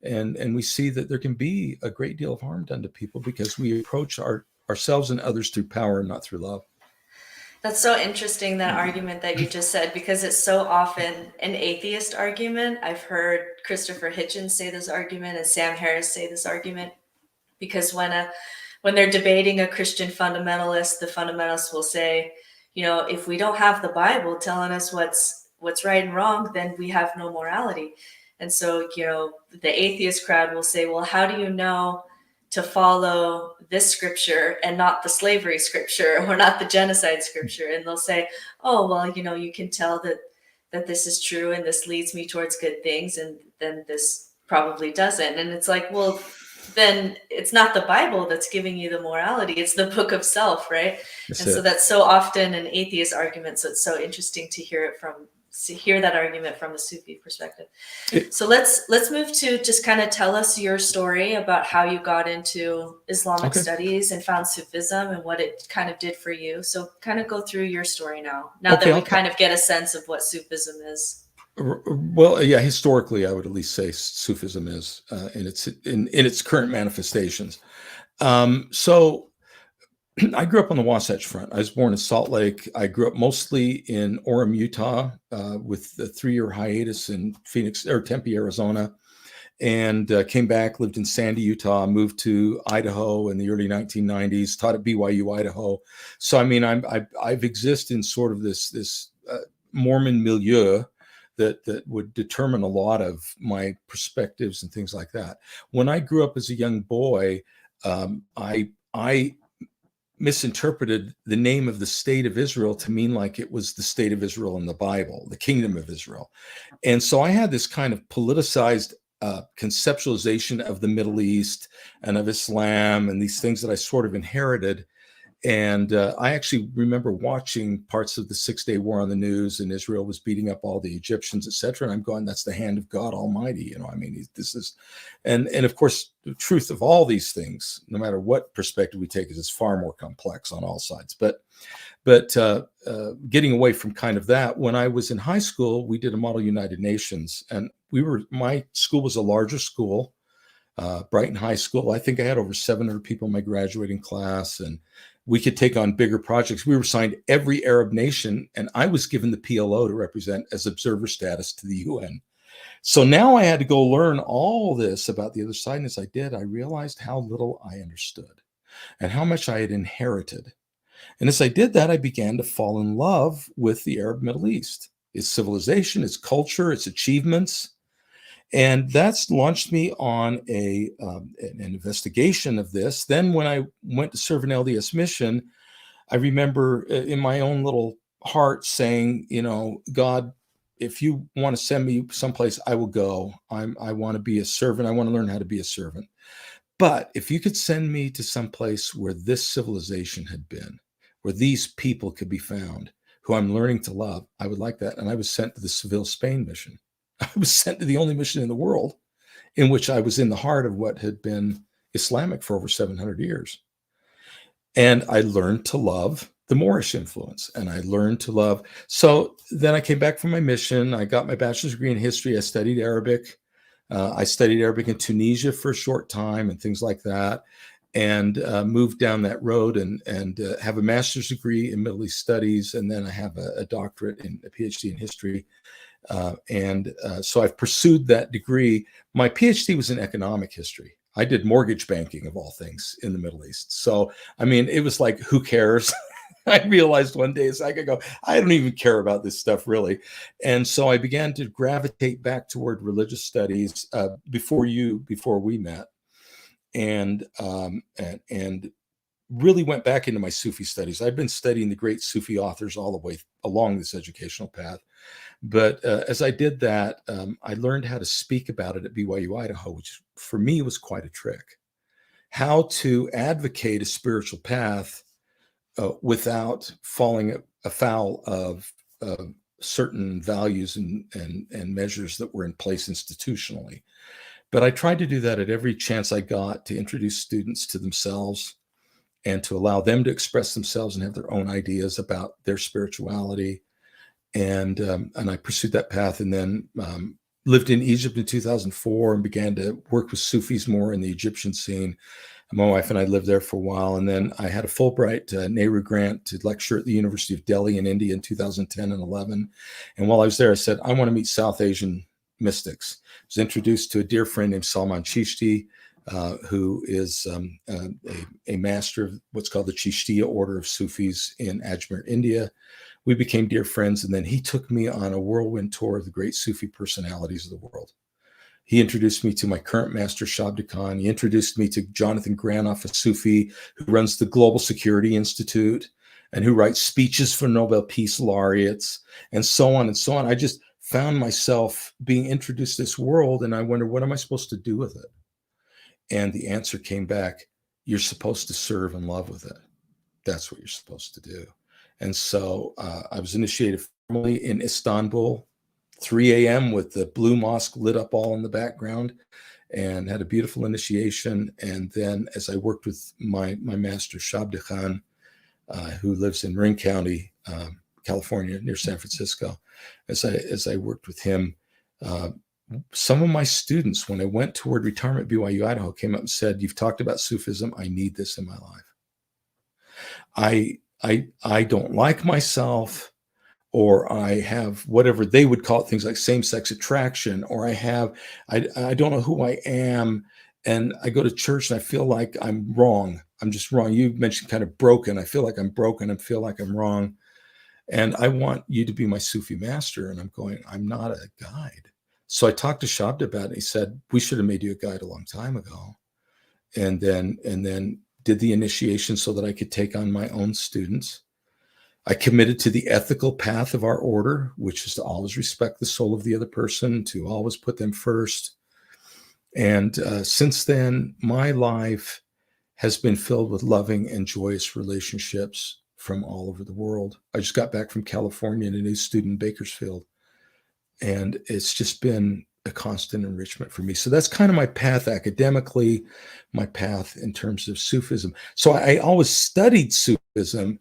And we see that there can be a great deal of harm done to people because we approach ourselves and others through power and not through love. That's so interesting, that argument that you just said, because it's so often an atheist argument. I've heard Christopher Hitchens say this argument and Sam Harris say this argument, because when they're debating a Christian fundamentalist, the fundamentalist will say, if we don't have the Bible telling us what's right and wrong, then we have no morality. And so, the atheist crowd will say, well, how do you know to follow this scripture and not the slavery scripture or not the genocide scripture? And they'll say, oh, well, you can tell that this is true and this leads me towards good things, and then this probably doesn't. And it's like, well, then it's not the Bible that's giving you the morality, it's the book of self, right? So that's so often an atheist argument. So it's so interesting to hear that argument from a Sufi perspective. So let's move to just kind of tell us your story about how you got into Islamic studies and found Sufism and what it kind of did for you. So kind of go through your story now that we kind of get a sense of what Sufism is. Well, yeah, historically, I would at least say Sufism is in its current manifestations. So I grew up on the Wasatch Front. I was born in Salt Lake. I grew up mostly in Orem, Utah, with a 3-year hiatus in Tempe, Arizona, and came back, lived in Sandy, Utah, moved to Idaho in the early 1990s, taught at BYU, Idaho. So, I mean, I've existed in sort of this Mormon milieu that would determine a lot of my perspectives and things like that. When I grew up as a young boy, I misinterpreted the name of the state of Israel to mean like it was the state of Israel in the Bible, the kingdom of Israel. And so I had this kind of politicized conceptualization of the Middle East and of Islam and these things that I sort of inherited. And I actually remember watching parts of the 6-Day War on the news, and Israel was beating up all the Egyptians, et cetera. And I'm going, that's the hand of God Almighty. I mean, this is, and of course, the truth of all these things, no matter what perspective we take, is far more complex on all sides. But getting away from kind of that, when I was in high school, we did a Model United Nations, and my school was a larger school, Brighton High School. I think I had over 700 people in my graduating class, and we could take on bigger projects. We were assigned every Arab nation, and I was given the PLO to represent as observer status to the UN. So now I had to go learn all this about the other side. And as I did, I realized how little I understood and how much I had inherited. And as I did that, I began to fall in love with the Arab Middle East, its civilization, its culture, its achievements. And that's launched me on an investigation of this. Then when I went to serve an LDS mission, I remember in my own little heart saying, God, if you want to send me someplace, I will go. I want to be a servant. I want to learn how to be a servant. But if you could send me to some place where this civilization had been, where these people could be found, who I'm learning to love, I would like that. And I was sent to the Seville, Spain mission. I was sent to the only mission in the world in which I was in the heart of what had been Islamic for over 700 years. And I learned to love the Moorish influence, and I learned to love. So then I came back from my mission. I got my bachelor's degree in history. I studied Arabic. I studied Arabic in Tunisia for a short time and things like that, and moved down that road and have a master's degree in Middle East studies. And then I have a doctorate in a PhD in history. So I've pursued that degree. My PhD was in economic history. I did mortgage banking, of all things, in the Middle East. So, I mean, it was like, who cares? I realized one day, I could go, I don't even care about this stuff, really. And so I began to gravitate back toward religious studies before we met, and really went back into my Sufi studies. I've been studying the great Sufi authors all the way along this educational path. But as I did that, I learned how to speak about it at BYU, Idaho, which for me was quite a trick. How to advocate a spiritual path without falling afoul of certain values and measures that were in place institutionally. But I tried to do that at every chance I got, to introduce students to themselves and to allow them to express themselves and have their own ideas about their spirituality. And I pursued that path. And then lived in Egypt in 2004 and began to work with Sufis more in the Egyptian scene. My wife and I lived there for a while. And then I had a Fulbright Nehru grant to lecture at the University of Delhi in India in 2010 and 11. And while I was there, I said, I want to meet South Asian mystics. I was introduced to a dear friend named Salman Chishti, who is a master of what's called the Chishtiya order of Sufis in Ajmer, India. We became dear friends. And then he took me on a whirlwind tour of the great Sufi personalities of the world. He introduced me to my current master, Shabda Khan. He introduced me to Jonathan Granoff, a Sufi who runs the Global Security Institute and who writes speeches for Nobel Peace laureates, and so on and so on. I just found myself being introduced to this world, and I wondered, what am I supposed to do with it? And the answer came back, you're supposed to serve and love with it. That's what you're supposed to do. And so I was initiated formally in Istanbul, 3 a.m. with the Blue Mosque lit up all in the background, and had a beautiful initiation. And then as I worked with my master, Shabda Khan, who lives in Marin County, California, near San Francisco, as I worked with him, some of my students, when I went toward retirement at BYU, Idaho, came up and said, you've talked about Sufism. I need this in my life. I don't like myself, or I have whatever they would call it, things like same-sex attraction, or I don't know who I am, and I go to church and I feel like I'm wrong. I'm just wrong. You mentioned kind of broken. I feel like I'm broken and feel like I'm wrong. And I want you to be my Sufi master. And I'm going, I'm not a guide. So I talked to Shabda about it. And he said, we should have made you a guide a long time ago. And then did the initiation so that I could take on my own students. I committed to the ethical path of our order, which is to always respect the soul of the other person, to always put them first. And since then, my life has been filled with loving and joyous relationships from all over the world. I just got back from California in a new student in Bakersfield, and it's just been a constant enrichment for me. So that's kind of my path academically, my path in terms of Sufism. So I always studied Sufism,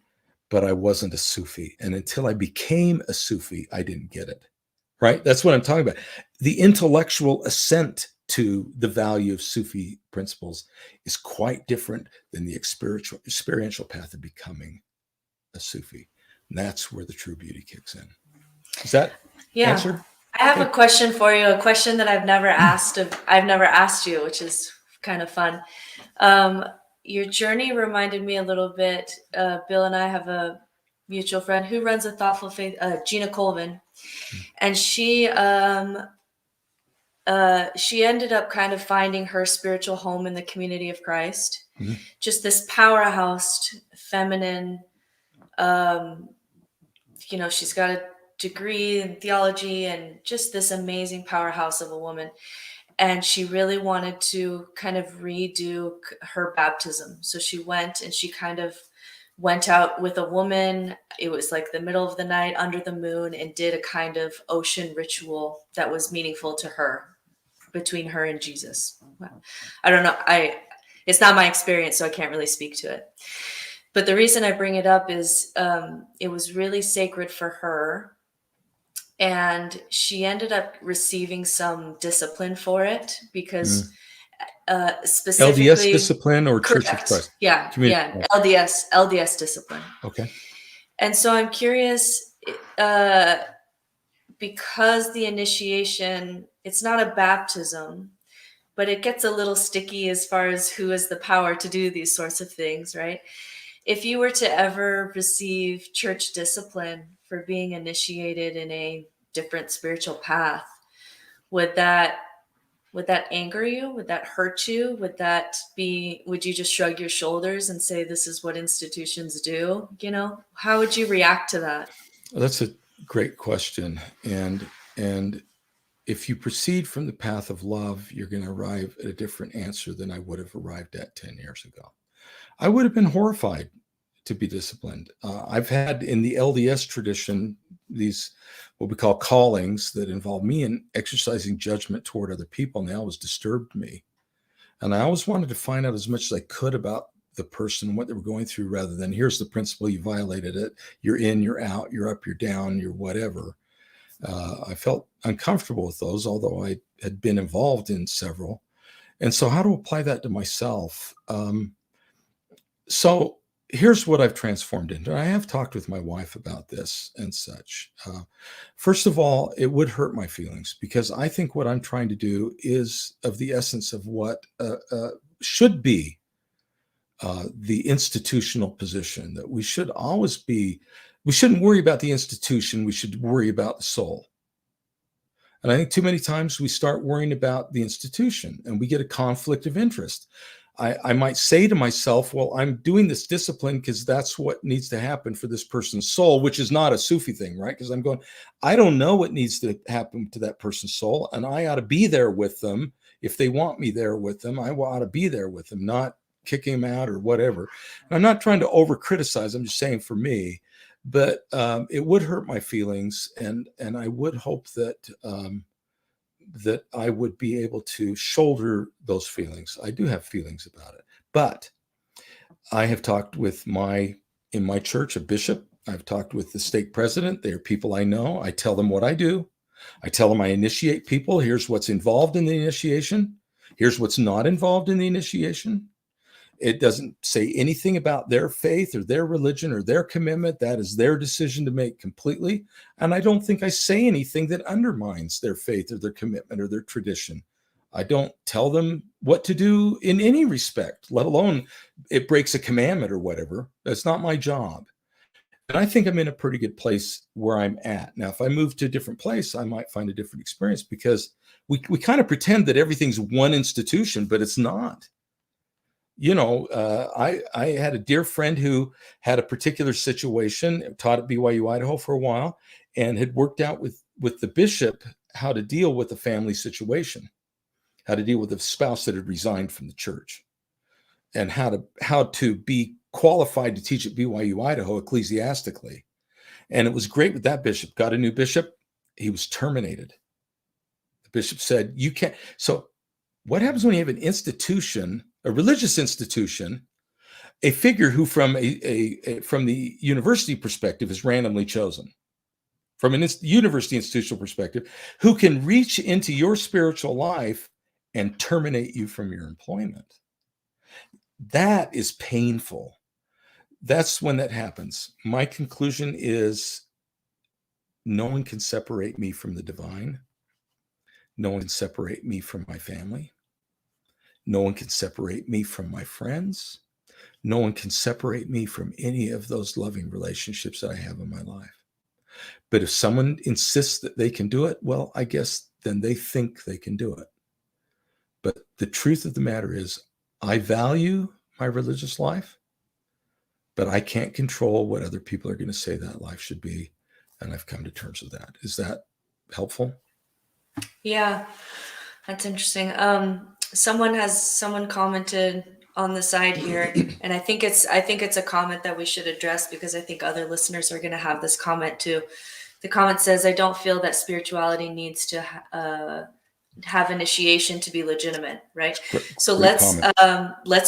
but I wasn't a Sufi. And until I became a Sufi, I didn't get it, right? That's what I'm talking about. The intellectual assent to the value of Sufi principles is quite different than the experiential path of becoming a Sufi. And that's where the true beauty kicks in. Is that answered? I have a question for you, a question that I've never asked you, which is kind of fun. Your journey reminded me a little bit. Bill and I have a mutual friend who runs a Thoughtful Faith, Gina Coleman, and she ended up kind of finding her spiritual home in the community of Christ. Mm-hmm. Just this powerhouse, feminine. She's got a degree in theology and just this amazing powerhouse of a woman. And she really wanted to kind of redo her baptism. So she went and she kind of went out with a woman. It was like the middle of the night under the moon, and did a kind of ocean ritual that was meaningful to her, between her and Jesus. I don't know. It's not my experience, so I can't really speak to it. But the reason I bring it up is it was really sacred for her. And she ended up receiving some discipline for it because specifically LDS discipline or correct. Church of Christ? Yeah. LDS discipline. Okay. And so I'm curious, because the initiation, it's not a baptism, but it gets a little sticky as far as who has the power to do these sorts of things, right? If you were to ever receive church discipline for being initiated in a different spiritual path, would that anger you? Would that hurt you? Would you just shrug your shoulders and say, this is what institutions do? How would you react to that? Well, that's a great question. And if you proceed from the path of love, you're going to arrive at a different answer than I would have arrived at 10 years ago. I would have been horrified to be disciplined. I've had in the LDS tradition these what we call callings that involve me in exercising judgment toward other people, and they always disturbed me. And I always wanted to find out as much as I could about the person and what they were going through, rather than here's the principle, you violated it, you're in, you're out, you're up, you're down, you're whatever. I felt uncomfortable with those, although I had been involved in several. And so how to apply that to myself? So here's what I've transformed into. I have talked with my wife about this and such. First of all, it would hurt my feelings because I think what I'm trying to do is of the essence of what should be the institutional position, that we should always be, we shouldn't worry about the institution, we should worry about the soul. And I think too many times we start worrying about the institution and we get a conflict of interest. I might say to myself, well, I'm doing this discipline because that's what needs to happen for this person's soul, which is not a Sufi thing, right? Because I'm going, I don't know what needs to happen to that person's soul, and I ought to be there with them. If they want me there with them, I ought to be there with them, not kicking them out or whatever. And I'm not trying to over criticize. I'm just saying for me, but it would hurt my feelings, and I would hope that that I would be able to shoulder those feelings. I do have feelings about it, but I have talked with in my church, a bishop. I've talked with the stake president. They are people I know. I tell them what I do. I tell them I initiate people. Here's what's involved in the initiation. Here's what's not involved in the initiation. It doesn't say anything about their faith or their religion or their commitment. That is their decision to make completely. And I don't think I say anything that undermines their faith or their commitment or their tradition. I don't tell them what to do in any respect, let alone it breaks a commandment or whatever. That's not my job. And I think I'm in a pretty good place where I'm at. Now, if I move to a different place, I might find a different experience, because we kind of pretend that everything's one institution, but it's not. You know, I had a dear friend who had a particular situation, taught at BYU Idaho for a while, and had worked out with the bishop how to deal with the family situation, how to deal with a spouse that had resigned from the church, and how to be qualified to teach at BYU Idaho ecclesiastically. And it was great with that bishop. Got a new bishop. He was terminated. The bishop said, you can't. So what happens when you have an institution, a religious institution, a figure who from from the university perspective is randomly chosen, from an university institutional perspective, who can reach into your spiritual life and terminate you from your employment? That is painful. That's when that happens. My conclusion is no one can separate me from the divine. No one can separate me from my family. No one can separate me from my friends. No one can separate me from any of those loving relationships that I have in my life. But if someone insists that they can do it, well, I guess then they think they can do it. But the truth of the matter is, I value my religious life, but I can't control what other people are going to say that life should be. And I've come to terms with that. Is that helpful? Yeah, that's interesting. Someone commented on the side here, and I think it's a comment that we should address, because I think other listeners are going to have this comment too. The comment says, "I don't feel that spirituality needs to have initiation to be legitimate." Right. So let's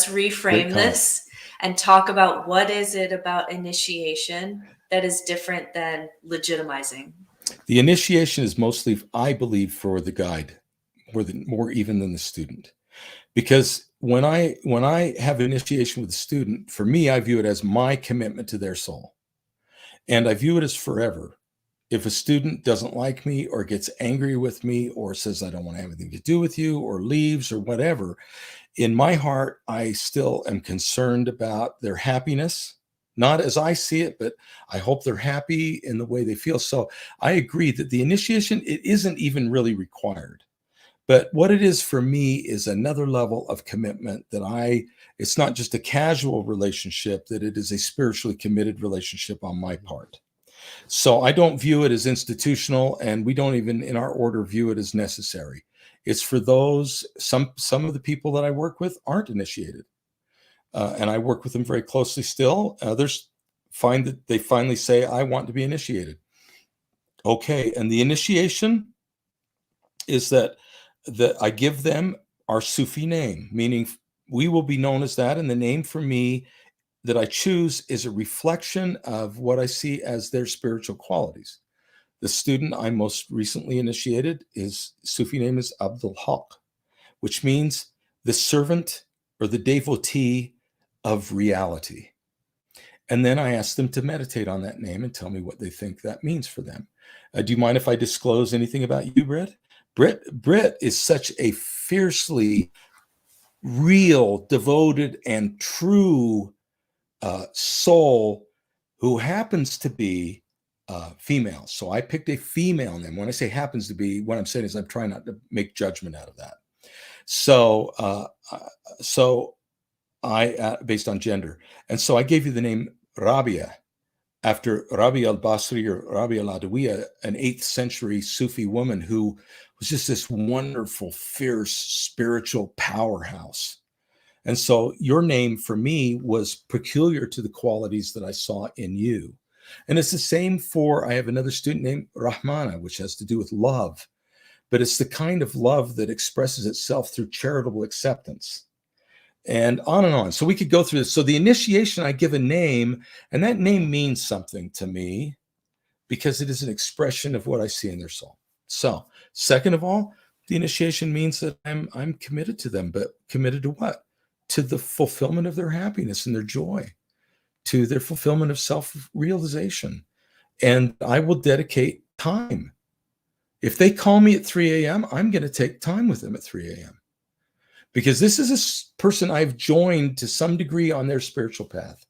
reframe this and talk about what is it about initiation that is different than legitimizing. The initiation is mostly, I believe, for the guide, more even than the student. Because when I have initiation with a student, for me, I view it as my commitment to their soul. And I view it as forever. If a student doesn't like me or gets angry with me or says, I don't want to have anything to do with you, or leaves or whatever, in my heart, I still am concerned about their happiness. Not as I see it, but I hope they're happy in the way they feel. So I agree that the initiation, it isn't even really required. But what it is for me is another level of commitment that it's not just a casual relationship, that it is a spiritually committed relationship on my part. So I don't view it as institutional, and we don't even in our order view it as necessary. It's for those, some of the people that I work with aren't initiated. And I work with them very closely still. Others find that they finally say, I want to be initiated. Okay, and the initiation is that I give them our Sufi name, meaning we will be known as that, and the name for me that I choose is a reflection of what I see as their spiritual qualities. The student I most recently initiated, his Sufi name is al-Hajj, which means the servant or the devotee of reality. And then I asked them to meditate on that name and tell me what they think that means for them. Do you mind if I disclose anything about you, Britt? Britt is such a fiercely real, devoted, and true soul who happens to be female. So I picked a female name. When I say happens to be, what I'm saying is I'm trying not to make judgment out of that. So, I based on gender. And so I gave you the name Rabia after Rabi al-Basri or Rabi al-Adawiya, an 8th century Sufi woman who was just this wonderful, fierce, spiritual powerhouse. And so your name for me was peculiar to the qualities that I saw in you. And it's the same for, I have another student named Rahmana, which has to do with love. But it's the kind of love that expresses itself through charitable acceptance. And on and on. So we could go through this. So the initiation, I give a name, and that name means something to me because it is an expression of what I see in their soul. So second of all, the initiation means that I'm committed to them, but committed to what? To the fulfillment of their happiness and their joy, to their fulfillment of self-realization. And I will dedicate time. If they call me at 3 a.m., I'm going to take time with them at 3 a.m. Because this is a person I've joined to some degree on their spiritual path.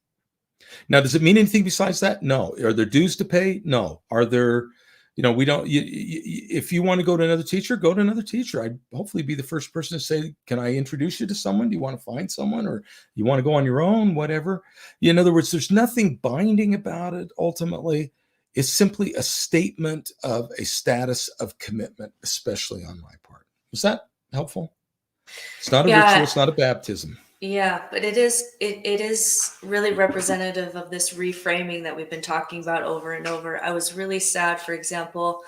Now, does it mean anything besides that? No. Are there dues to pay? No. Are there, we don't, if you want to go to another teacher, go to another teacher. I'd hopefully be the first person to say, can I introduce you to someone? Do you want to find someone, or you want to go on your own, whatever? In other words, there's nothing binding about it. Ultimately, it's simply a statement of a status of commitment, especially on my part. Was that helpful? It's not a ritual, it's not a baptism. Yeah, but it is really representative of this reframing that we've been talking about over and over. I was really sad, for example,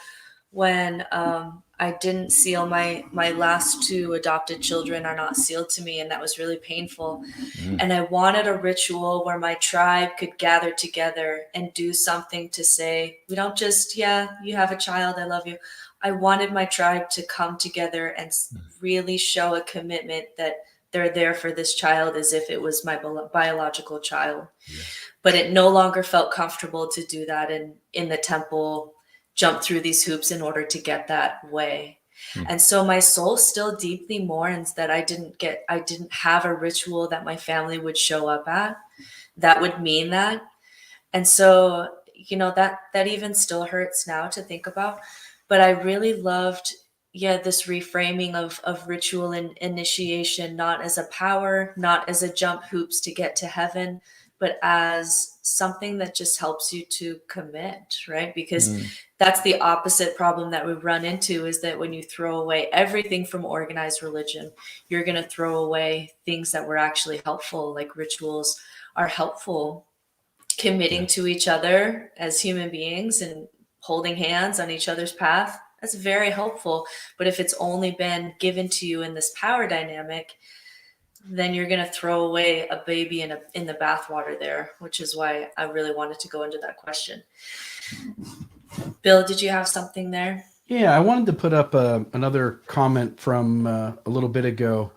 when I didn't seal my last 2 adopted children are not sealed to me, and that was really painful. And I wanted a ritual where my tribe could gather together and do something to say, we don't just, yeah, you have a child, I love you. I wanted my tribe to come together and really show a commitment that they're there for this child as if it was my biological child. Yeah. But it no longer felt comfortable to do that in the temple, jump through these hoops in order to get that way. And so my soul still deeply mourns that I didn't have a ritual that my family would show up at that would mean that. And so, that even still hurts now to think about. But I really loved, this reframing of ritual and initiation, not as a power, not as a jump hoops to get to heaven, but as something that just helps you to commit, right? Because that's the opposite problem that we run into, is that when you throw away everything from organized religion, you're going to throw away things that were actually helpful, like rituals are helpful. Committing to each other as human beings and holding hands on each other's path, that's very helpful. But if it's only been given to you in this power dynamic, then you're going to throw away a baby in the bathwater there, which is why I really wanted to go into that question. Bill, did you have something there? Yeah, I wanted to put up another comment from a little bit ago.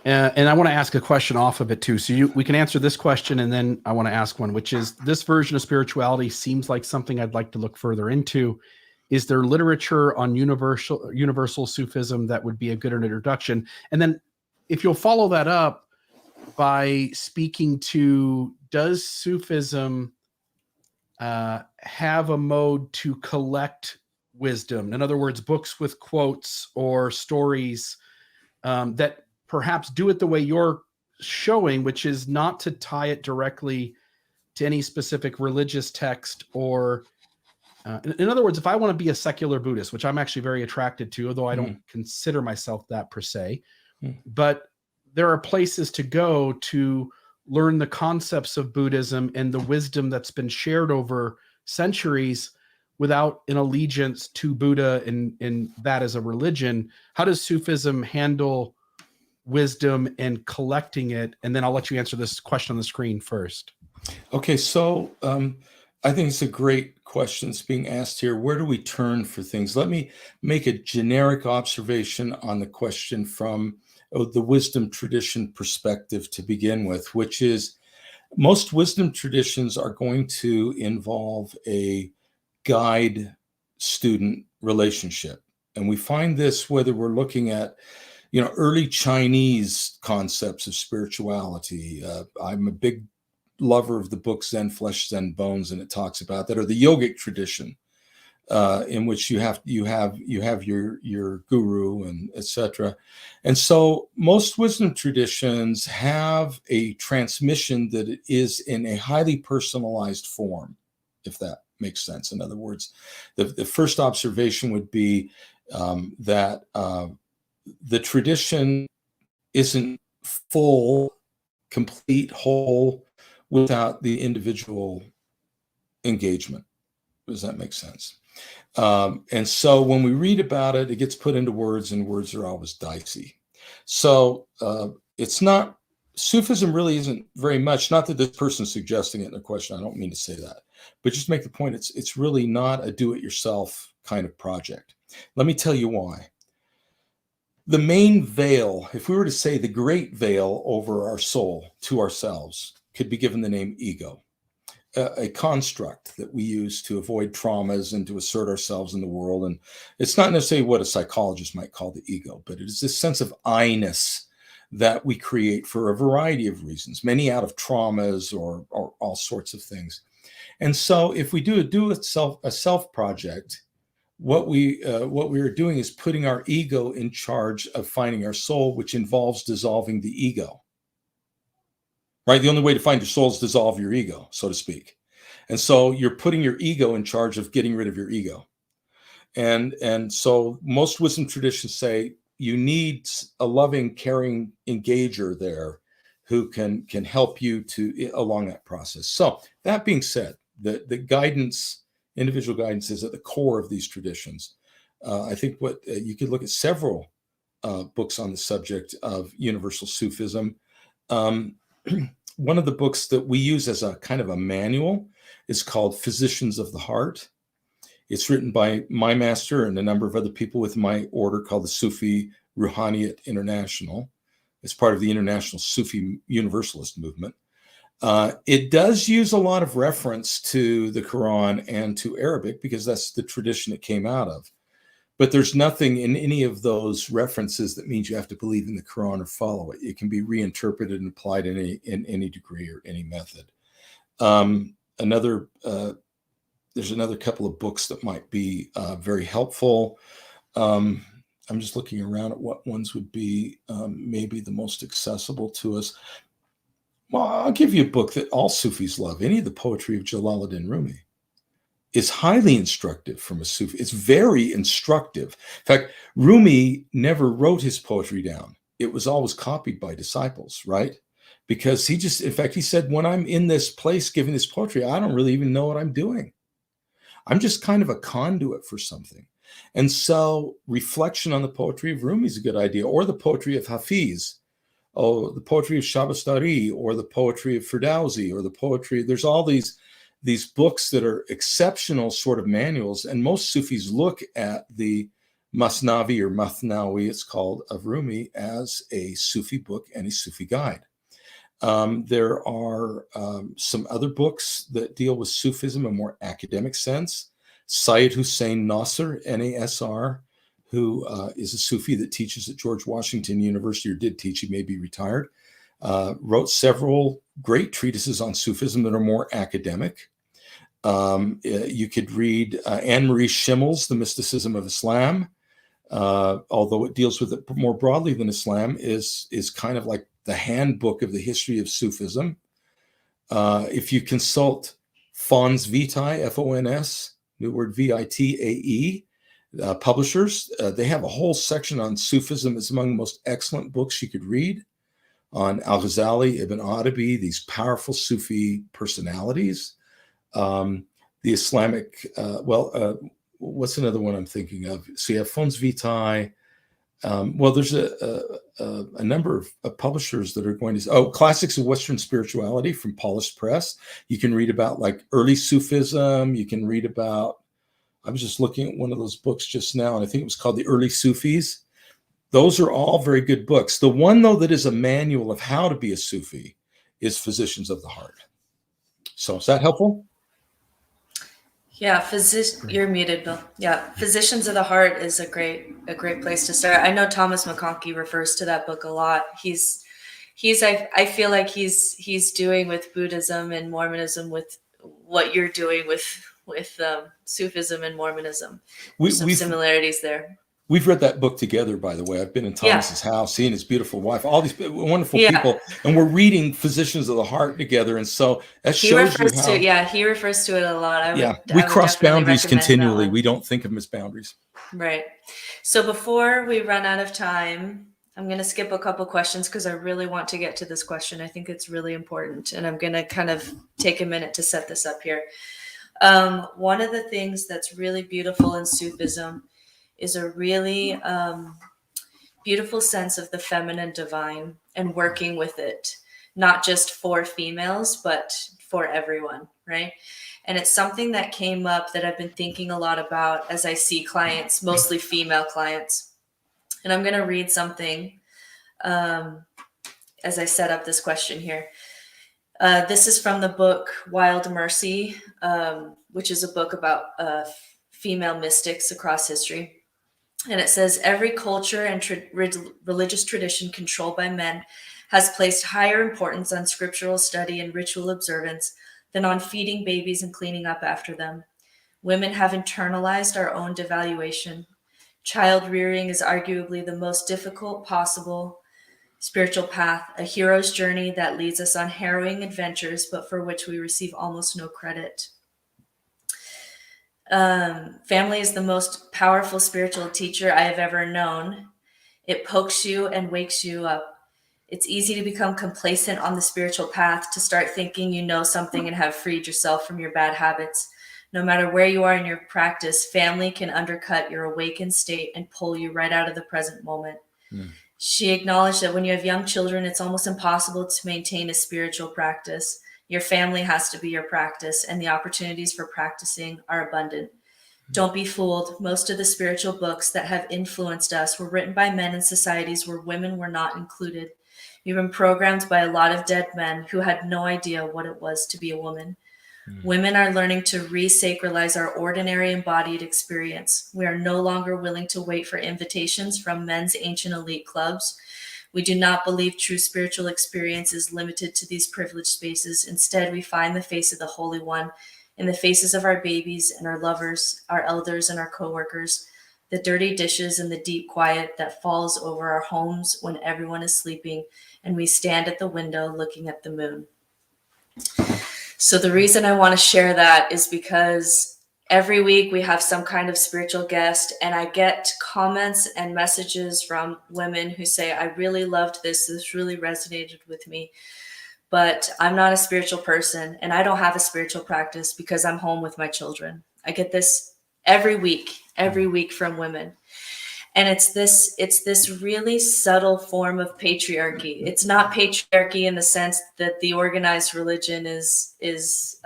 And I want to ask a question off of it too. So we can answer this question, and then I want to ask one, which is, this version of spirituality seems like something I'd like to look further into. Is there literature on universal Sufism that would be a good introduction? And then if you'll follow that up by speaking to, does Sufism have a mode to collect wisdom? In other words, books with quotes or stories that perhaps do it the way you're showing, which is not to tie it directly to any specific religious text, or in other words, if I want to be a secular Buddhist, which I'm actually very attracted to, although I don't consider myself that per se, but there are places to go to learn the concepts of Buddhism and the wisdom that's been shared over centuries without an allegiance to Buddha and that as a religion. How does Sufism handle wisdom and collecting it? And then I'll let you answer this question on the screen first. Okay, so I think it's a great question that's being asked here. Where do we turn for things? Let me make a generic observation on the question from the wisdom tradition perspective to begin with, which is most wisdom traditions are going to involve a guide-student relationship. And we find this whether we're looking at early Chinese concepts of spirituality. I'm a big lover of the book Zen Flesh, Zen Bones, and it talks about that, or the yogic tradition, in which you have your guru and etc. And so most wisdom traditions have a transmission that is in a highly personalized form, if that makes sense. In other words, the first observation would be that the tradition isn't full, complete, whole without the individual engagement. Does that make sense? And so when we read about it, it gets put into words, and words are always dicey. So it's not, Sufism really isn't very much, not that this person's suggesting it in a question, I don't mean to say that, but just make the point, it's really not a do-it-yourself kind of project. Let me tell you why. The main veil, if we were to say the great veil over our soul to ourselves, could be given the name ego, a construct that we use to avoid traumas and to assert ourselves in the world. And it's not necessarily what a psychologist might call the ego, but it is this sense of I-ness that we create for a variety of reasons, many out of traumas or all sorts of things. And so if we do a self project, what we are doing is putting our ego in charge of finding our soul, which involves dissolving the ego. Right? The only way to find your soul is to dissolve your ego, so to speak. And so you're putting your ego in charge of getting rid of your ego. And so most wisdom traditions say you need a loving, caring engager there who can help you along that process. So that being said, the guidance, individual guidance, is at the core of these traditions. I think you could look at several books on the subject of Universal Sufism. One of the books that we use as a kind of a manual is called Physicians of the Heart. It's written by my master and a number of other people with my order called the Sufi Ruhaniyat International. It's part of the International Sufi Universalist movement. It does use a lot of reference to the Quran and to Arabic because that's the tradition it came out of. But there's nothing in any of those references that means you have to believe in the Quran or follow it. It can be reinterpreted and applied in any degree or any method. There's another couple of books that might be very helpful. I'm just looking around at what ones would be maybe the most accessible to us. Well, I'll give you a book that all Sufis love. Any of the poetry of Jalaluddin Rumi is highly instructive from a Sufi. It's very instructive. In fact, Rumi never wrote his poetry down. It was always copied by disciples, right? Because he said, when I'm in this place giving this poetry, I don't really even know what I'm doing. I'm just kind of a conduit for something. And so reflection on the poetry of Rumi is a good idea, or the poetry of Hafiz, the poetry of Shabastari, or the poetry of Ferdowsi, or the poetry, there's all these books that are exceptional sort of manuals. And most Sufis look at the Masnavi or Mathnawi, it's called, of Rumi as a Sufi book and a Sufi guide. There are some other books that deal with Sufism in a more academic sense. Syed Hussein Nasr, Nasr, who is a Sufi that teaches at George Washington University, or did teach, he may be retired, wrote several great treatises on Sufism that are more academic. You could read Anne-Marie Schimmel's The Mysticism of Islam, although it deals with it more broadly than Islam, is kind of like the handbook of the history of Sufism. If you consult Fons Vitae, F-O-N-S, new word V-I-T-A-E, publishers, they have a whole section on Sufism. It's among the most excellent books you could read on Al-Ghazali, Ibn Arabi, these powerful Sufi personalities. The Islamic, what's another one I'm thinking of? So you have Fons Vitae. There's a number of publishers that are going to, Classics of Western Spirituality from Polished Press. You can read about like early Sufism. You can read about, I was just looking at one of those books just now, and I think it was called The Early Sufis. Those are all very good books. The one, though, that is a manual of how to be a Sufi is Physicians of the Heart. So is that helpful? Yeah, you're muted, Bill. Yeah, Physicians of the Heart is a great place to start. I know Thomas McConkie refers to that book a lot. I feel like he's doing with Buddhism and Mormonism with what you're doing with Sufism and Mormonism. There's some similarities there. We've read that book together, by the way. I've been in Thomas's house, seeing his beautiful wife, all these wonderful people, and we're reading Physicians of the Heart together. And so that shows you how. He refers to it a lot. We cross boundaries continually. We don't think of them as boundaries. Right. So before we run out of time, I'm going to skip a couple questions because I really want to get to this question. I think it's really important, and I'm going to kind of take a minute to set this up here. One of the things that's really beautiful in Sufism is a really beautiful sense of the feminine divine and working with it, not just for females, but for everyone, right? And it's something that came up that I've been thinking a lot about as I see clients, mostly female clients. And I'm going to read something as I set up this question here. This is from the book Wild Mercy, which is a book about female mystics across history. And it says, every culture and religious tradition controlled by men has placed higher importance on scriptural study and ritual observance than on feeding babies and cleaning up after them. Women have internalized our own devaluation. Child rearing is arguably the most difficult possible spiritual path, a hero's journey that leads us on harrowing adventures, but for which we receive almost no credit. Family is the most powerful spiritual teacher I have ever known. It pokes you and wakes you up. It's easy to become complacent on the spiritual path, to start thinking you know something and have freed yourself from your bad habits. No matter where you are in your practice, family can undercut your awakened state and pull you right out of the present moment. She acknowledged that when you have young children, it's almost impossible to maintain a spiritual practice. Your family has to be your practice, and the opportunities for practicing are abundant. Don't be fooled. Most of the spiritual books that have influenced us were written by men in societies where women were not included. You've been programmed by a lot of dead men who had no idea what it was to be a woman. Women are learning to re-sacralize our ordinary embodied experience. We are no longer willing to wait for invitations from men's ancient elite clubs. We do not believe true spiritual experience is limited to these privileged spaces. Instead, we find the face of the Holy One in the faces of our babies and our lovers, our elders and our coworkers, the dirty dishes and the deep quiet that falls over our homes when everyone is sleeping and we stand at the window looking at the moon. So the reason I want to share that is because every week we have some kind of spiritual guest, and I get comments and messages from women who say, I really loved this. This really resonated with me, but I'm not a spiritual person and I don't have a spiritual practice because I'm home with my children. I get this every week from women. And it's this really subtle form of patriarchy. It's not patriarchy in the sense that the organized religion is it's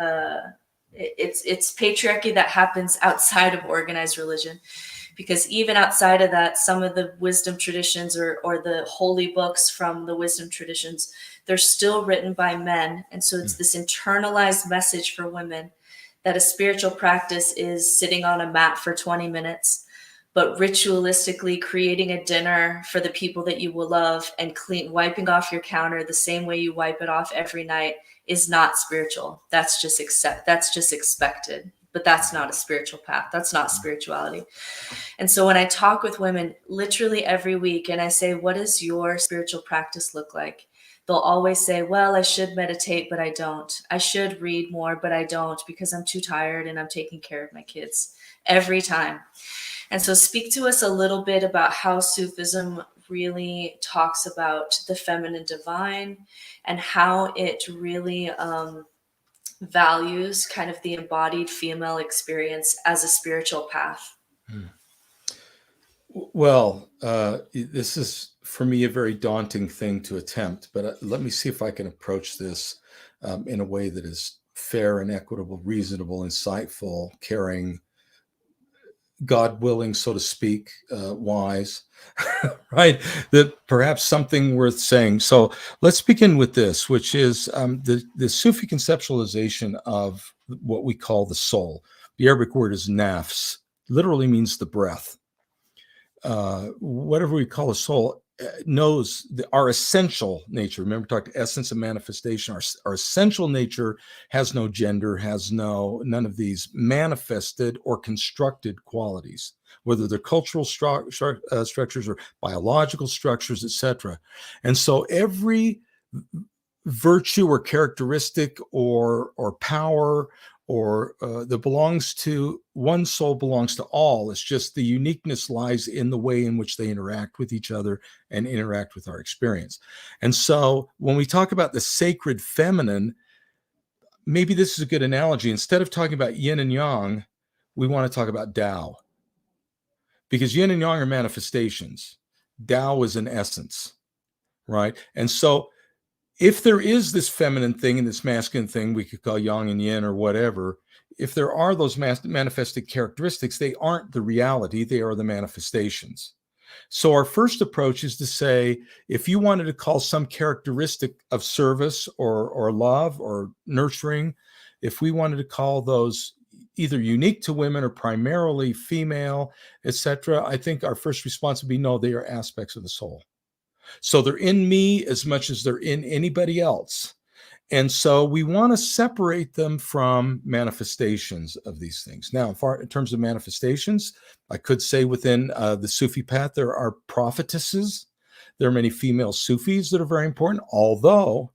patriarchy that happens outside of organized religion. Because even outside of that, some of the wisdom traditions or the holy books from the wisdom traditions, they're still written by men. And so it's this internalized message for women that a spiritual practice is sitting on a mat for 20 minutes, but ritualistically creating a dinner for the people that you will love and wiping off your counter the same way you wipe it off every night is not spiritual. That's just expected, but that's not a spiritual path. That's not spirituality. And so when I talk with women literally every week and I say, what does your spiritual practice look like? They'll always say, well, I should meditate, but I don't. I should read more, but I don't because I'm too tired and I'm taking care of my kids every time. And so speak to us a little bit about how Sufism really talks about the feminine divine and how it really values kind of the embodied female experience as a spiritual path. Well, this is for me a very daunting thing to attempt, but let me see if I can approach this in a way that is fair and equitable, reasonable, insightful, caring, God willing, so to speak, wise, right? That perhaps something worth saying. So let's begin with this, which is the Sufi conceptualization of what we call the soul. The Arabic word is nafs, literally means the breath. Whatever we call a soul knows our essential nature. Remember, we talked essence and manifestation. Our essential nature has no gender, has none of these manifested or constructed qualities, whether they're cultural structures or biological structures, etc. And so every virtue or characteristic or power or that belongs to one soul belongs to all. It's just the uniqueness lies in the way in which they interact with each other and interact with our experience. And so when we talk about the sacred feminine, maybe this is a good analogy. Instead of talking about yin and yang, we want to talk about Tao, because yin and yang are manifestations. Tao is an essence, right? And so if there is this feminine thing and this masculine thing, we could call yang and yin or whatever. If there are those manifested characteristics, they aren't the reality, they are the manifestations. So our first approach is to say, if you wanted to call some characteristic of service or love or nurturing, if we wanted to call those either unique to women or primarily female, etc., I think our first response would be, no, they are aspects of the soul. So they're in me as much as they're in anybody else. And so we want to separate them from manifestations of these things. Now, in terms of manifestations, I could say within the Sufi path, there are prophetesses. There are many female Sufis that are very important, although,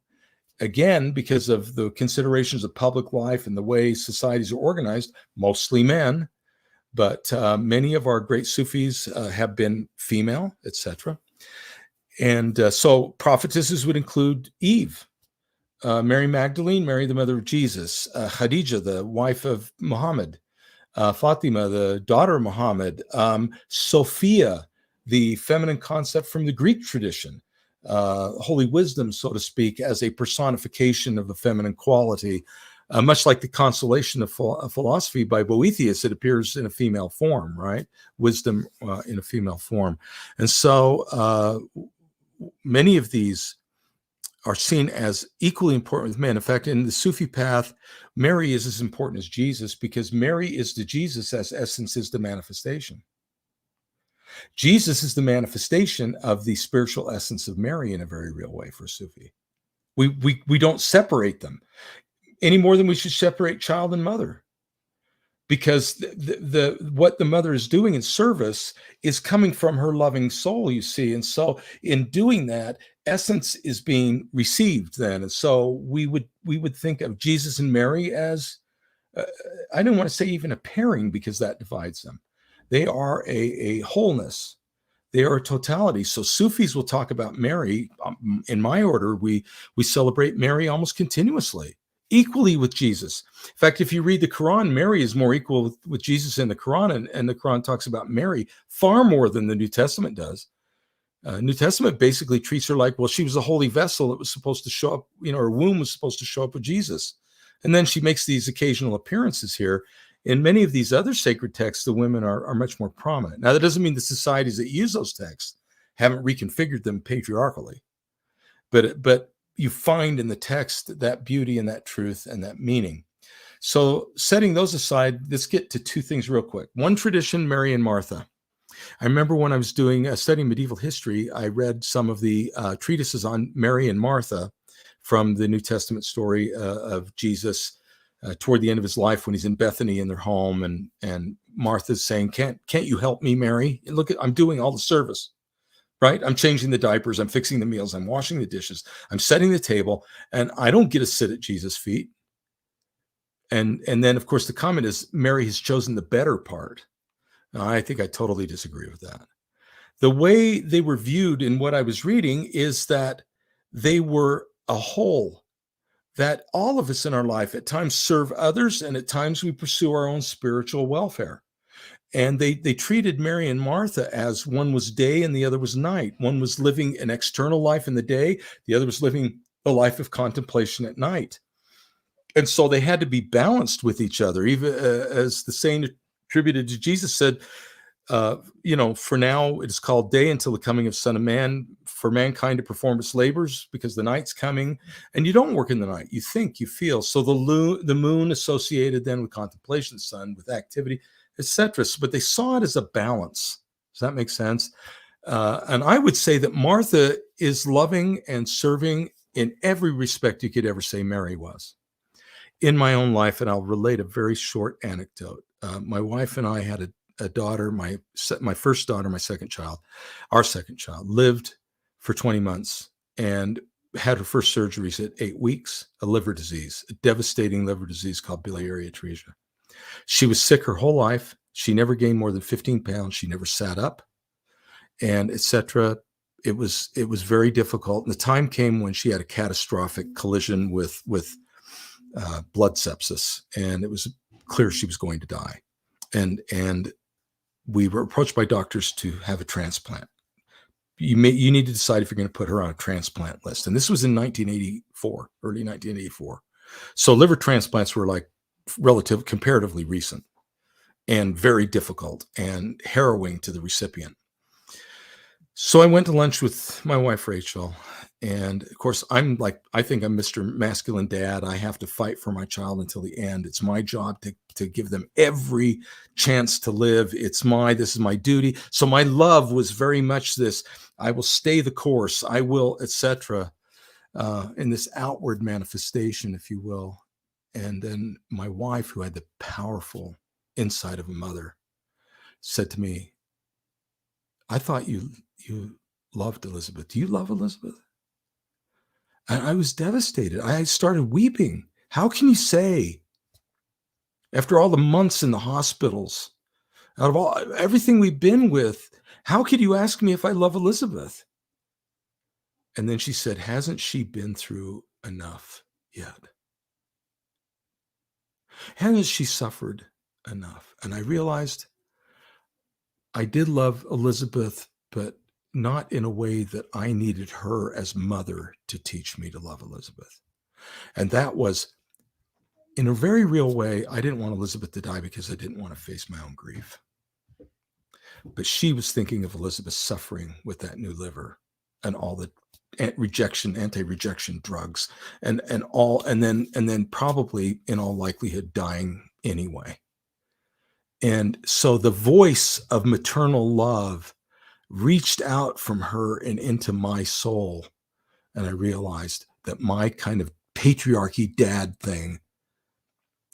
again, because of the considerations of public life and the way societies are organized, mostly men, but many of our great Sufis have been female, etc. And so prophetesses would include Eve, Mary Magdalene, Mary, the mother of Jesus, Khadija, the wife of Muhammad, Fatima, the daughter of Muhammad, Sophia, the feminine concept from the Greek tradition, holy wisdom, so to speak, as a personification of the feminine quality. Much like the Consolation of Philosophy by Boethius, it appears in a female form, right? Wisdom in a female form. And so many of these are seen as equally important with men. In fact, in the Sufi path, Mary is as important as Jesus, because Mary is to Jesus as essence is the manifestation. Jesus is the manifestation of the spiritual essence of Mary in a very real way for Sufi. We don't separate them any more than we should separate child and mother, because what the mother is doing in service is coming from her loving soul, you see. And so in doing that, essence is being received then. And so we would think of Jesus and Mary as, I don't want to say even a pairing, because that divides them. They are a wholeness. They are a totality. So Sufis will talk about Mary. In my order, we celebrate Mary almost continuously, equally with Jesus. In fact, if you read the Quran, Mary is more equal with Jesus in the Quran, and the Quran talks about Mary far more than the New Testament does. New Testament basically treats her like, well, she was a holy vessel that was supposed to show up, her womb was supposed to show up with Jesus. And then she makes these occasional appearances here. In many of these other sacred texts, the women are much more prominent. Now, that doesn't mean the societies that use those texts haven't reconfigured them patriarchally, but you find in the text that beauty and that truth and that meaning. So setting those aside, let's get to two things real quick. One tradition, Mary and Martha. I remember when I was studying medieval history, I read some of the treatises on Mary and Martha from the New Testament story of Jesus toward the end of his life, when he's in Bethany in their home, and Martha's saying, can't you help me, Mary? Look, I'm doing all the service. Right? I'm changing the diapers. I'm fixing the meals. I'm washing the dishes. I'm setting the table, and I don't get to sit at Jesus' feet. And then, of course, the comment is Mary has chosen the better part. Now, I think I totally disagree with that. The way they were viewed in what I was reading is that they were a whole, that all of us in our life at times serve others, and at times we pursue our own spiritual welfare. And they treated Mary and Martha as one was day and the other was night. One was living an external life in the day, the other was living a life of contemplation at night. And so they had to be balanced with each other, even as the saying attributed to Jesus said, for now it is called day until the coming of Son of Man, for mankind to perform its labors, because the night's coming, and you don't work in the night. You think, you feel. So the moon associated then with contemplation, the sun with activity, etc. But they saw it as a balance. Does that make sense? And I would say that Martha is loving and serving in every respect you could ever say Mary was. In my own life, and I'll relate a very short anecdote. My wife and I had a daughter, my first daughter, my second child, our second child, lived for 20 months and had her first surgeries at 8 weeks, a liver disease, a devastating liver disease called biliary atresia. She was sick her whole life. She never gained more than 15 pounds. She never sat up, and etc. It was very difficult. And the time came when she had a catastrophic collision with blood sepsis, and it was clear she was going to die. And we were approached by doctors to have a transplant. You need to decide if you're going to put her on a transplant list. And this was in 1984, early 1984. So liver transplants were like comparatively recent and very difficult and harrowing to the recipient. So I went to lunch with my wife, Rachel. And of course, I think I'm Mr. Masculine Dad. I have to fight for my child until the end. It's my job to give them every chance to live. This is my duty. So my love was very much this, I will stay the course. I will, etc. In this outward manifestation, if you will. And then my wife, who had the powerful insight of a mother, said to me, I thought you loved Elizabeth. Do you love Elizabeth? And I was devastated. I started weeping. How can you say, after all the months in the hospitals, out of everything we've been with, how could you ask me if I love Elizabeth? And then she said, hasn't she been through enough yet? Hasn't she suffered enough? And I realized I did love Elizabeth, but not in a way that I needed her as mother to teach me to love Elizabeth. And that was, in a very real way, I didn't want Elizabeth to die because I didn't want to face my own grief. But she was thinking of Elizabeth suffering with that new liver and all the anti-rejection drugs and then probably in all likelihood dying anyway. And so the voice of maternal love reached out from her and into my soul. And I realized that my kind of patriarchy dad thing,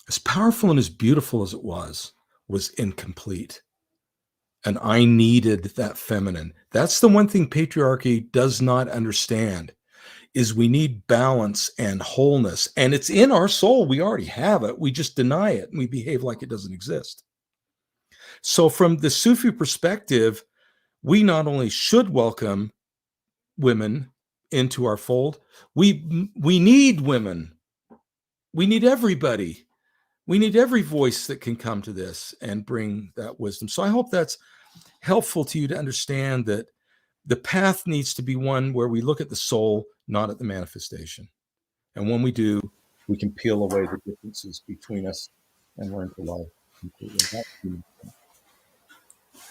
as powerful and as beautiful as it was incomplete. And I needed that feminine. That's the one thing patriarchy does not understand, is we need balance and wholeness. And it's in our soul. We already have it. We just deny it and we behave like it doesn't exist. So from the Sufi perspective, we not only should welcome women into our fold, we need women. We need everybody. We need every voice that can come to this and bring that wisdom. So I hope that's helpful to you to understand that the path needs to be one where we look at the soul, not at the manifestation. And when we do, we can peel away the differences between us and learn to love completely.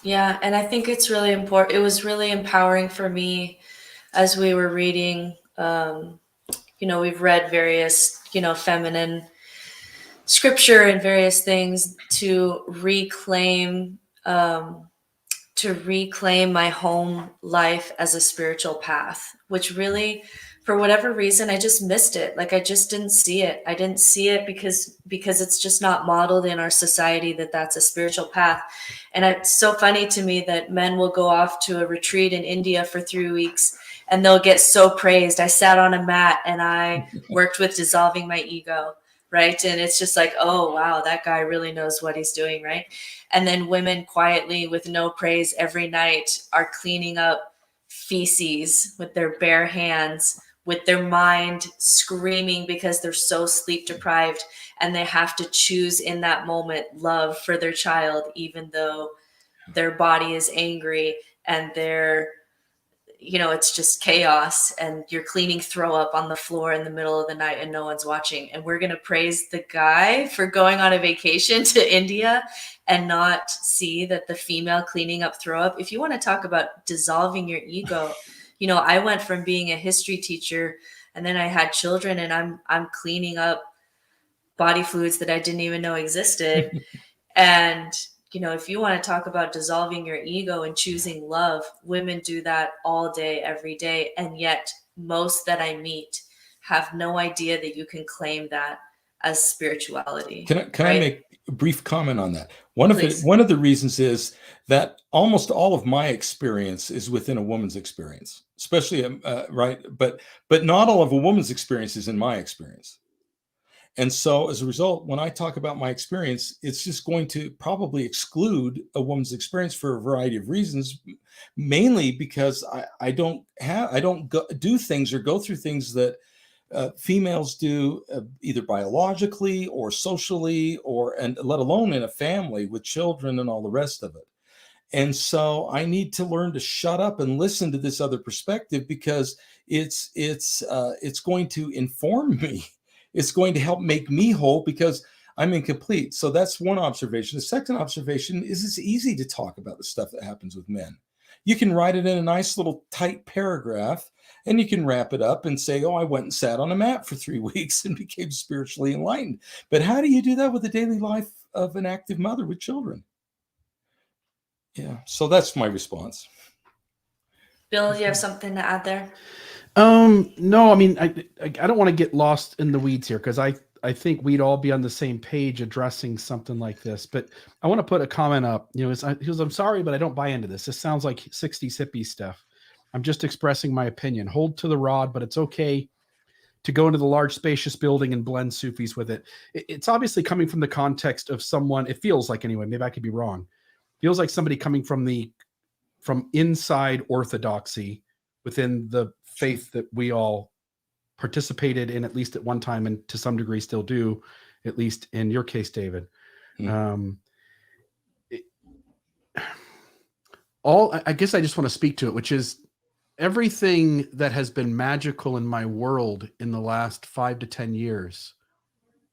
Yeah, and I think it's really important. It was really empowering for me as we were reading. We've read various, feminine scripture and various things to reclaim my home life as a spiritual path, which really, for whatever reason, I just missed it. Like I just didn't see it. I didn't see it because it's just not modeled in our society that that's a spiritual path. And it's so funny to me that men will go off to a retreat in India for 3 weeks and they'll get so praised. I sat on a mat and I worked with dissolving my ego. Right. And it's just like, oh, wow, that guy really knows what he's doing. Right. And then women quietly with no praise every night are cleaning up feces with their bare hands with their mind screaming because they're so sleep deprived, and they have to choose in that moment love for their child, even though their body is angry and they're, it's just chaos, and you're cleaning throw up on the floor in the middle of the night and no one's watching. And we're going to praise the guy for going on a vacation to India and not see that the female cleaning up throw up. If you want to talk about dissolving your ego, I went from being a history teacher, and then I had children, and I'm cleaning up body fluids that I didn't even know existed. And if you want to talk about dissolving your ego and choosing love, women do that all day, every day. And yet most that I meet have no idea that you can claim that as spirituality. Can I make a brief comment on that? Please. One of the reasons is that almost all of my experience is within a woman's experience, especially, right? But not all of a woman's experience is in my experience. And so as a result, when I talk about my experience, it's just going to probably exclude a woman's experience for a variety of reasons, mainly because I don't do things or go through things that females do, either biologically or socially, and let alone in a family with children and all the rest of it. And so I need to learn to shut up and listen to this other perspective, because it's going to inform me. It's going to help make me whole, because I'm incomplete. So that's one observation. The second observation is it's easy to talk about the stuff that happens with men. You can write it in a nice little tight paragraph, and you can wrap it up and say, oh, I went and sat on a mat for 3 weeks and became spiritually enlightened. But how do you do that with the daily life of an active mother with children? Yeah. So that's my response. Bill, you have something to add there? No, I mean, I don't want to get lost in the weeds here, because I think we'd all be on the same page addressing something like this. But I want to put a comment up. I'm sorry, but I don't buy into this. This sounds like 60s hippie stuff. I'm just expressing my opinion. Hold to the rod, but it's okay to go into the large, spacious building and blend Sufis with it. It's obviously coming from the context of someone. It feels like, anyway, maybe I could be wrong. Feels like somebody coming from inside orthodoxy, within the faith that we all participated in, at least at one time, and to some degree still do, at least in your case, David. I guess I just want to speak to it, which is everything that has been magical in my world in the last 5 to 10 years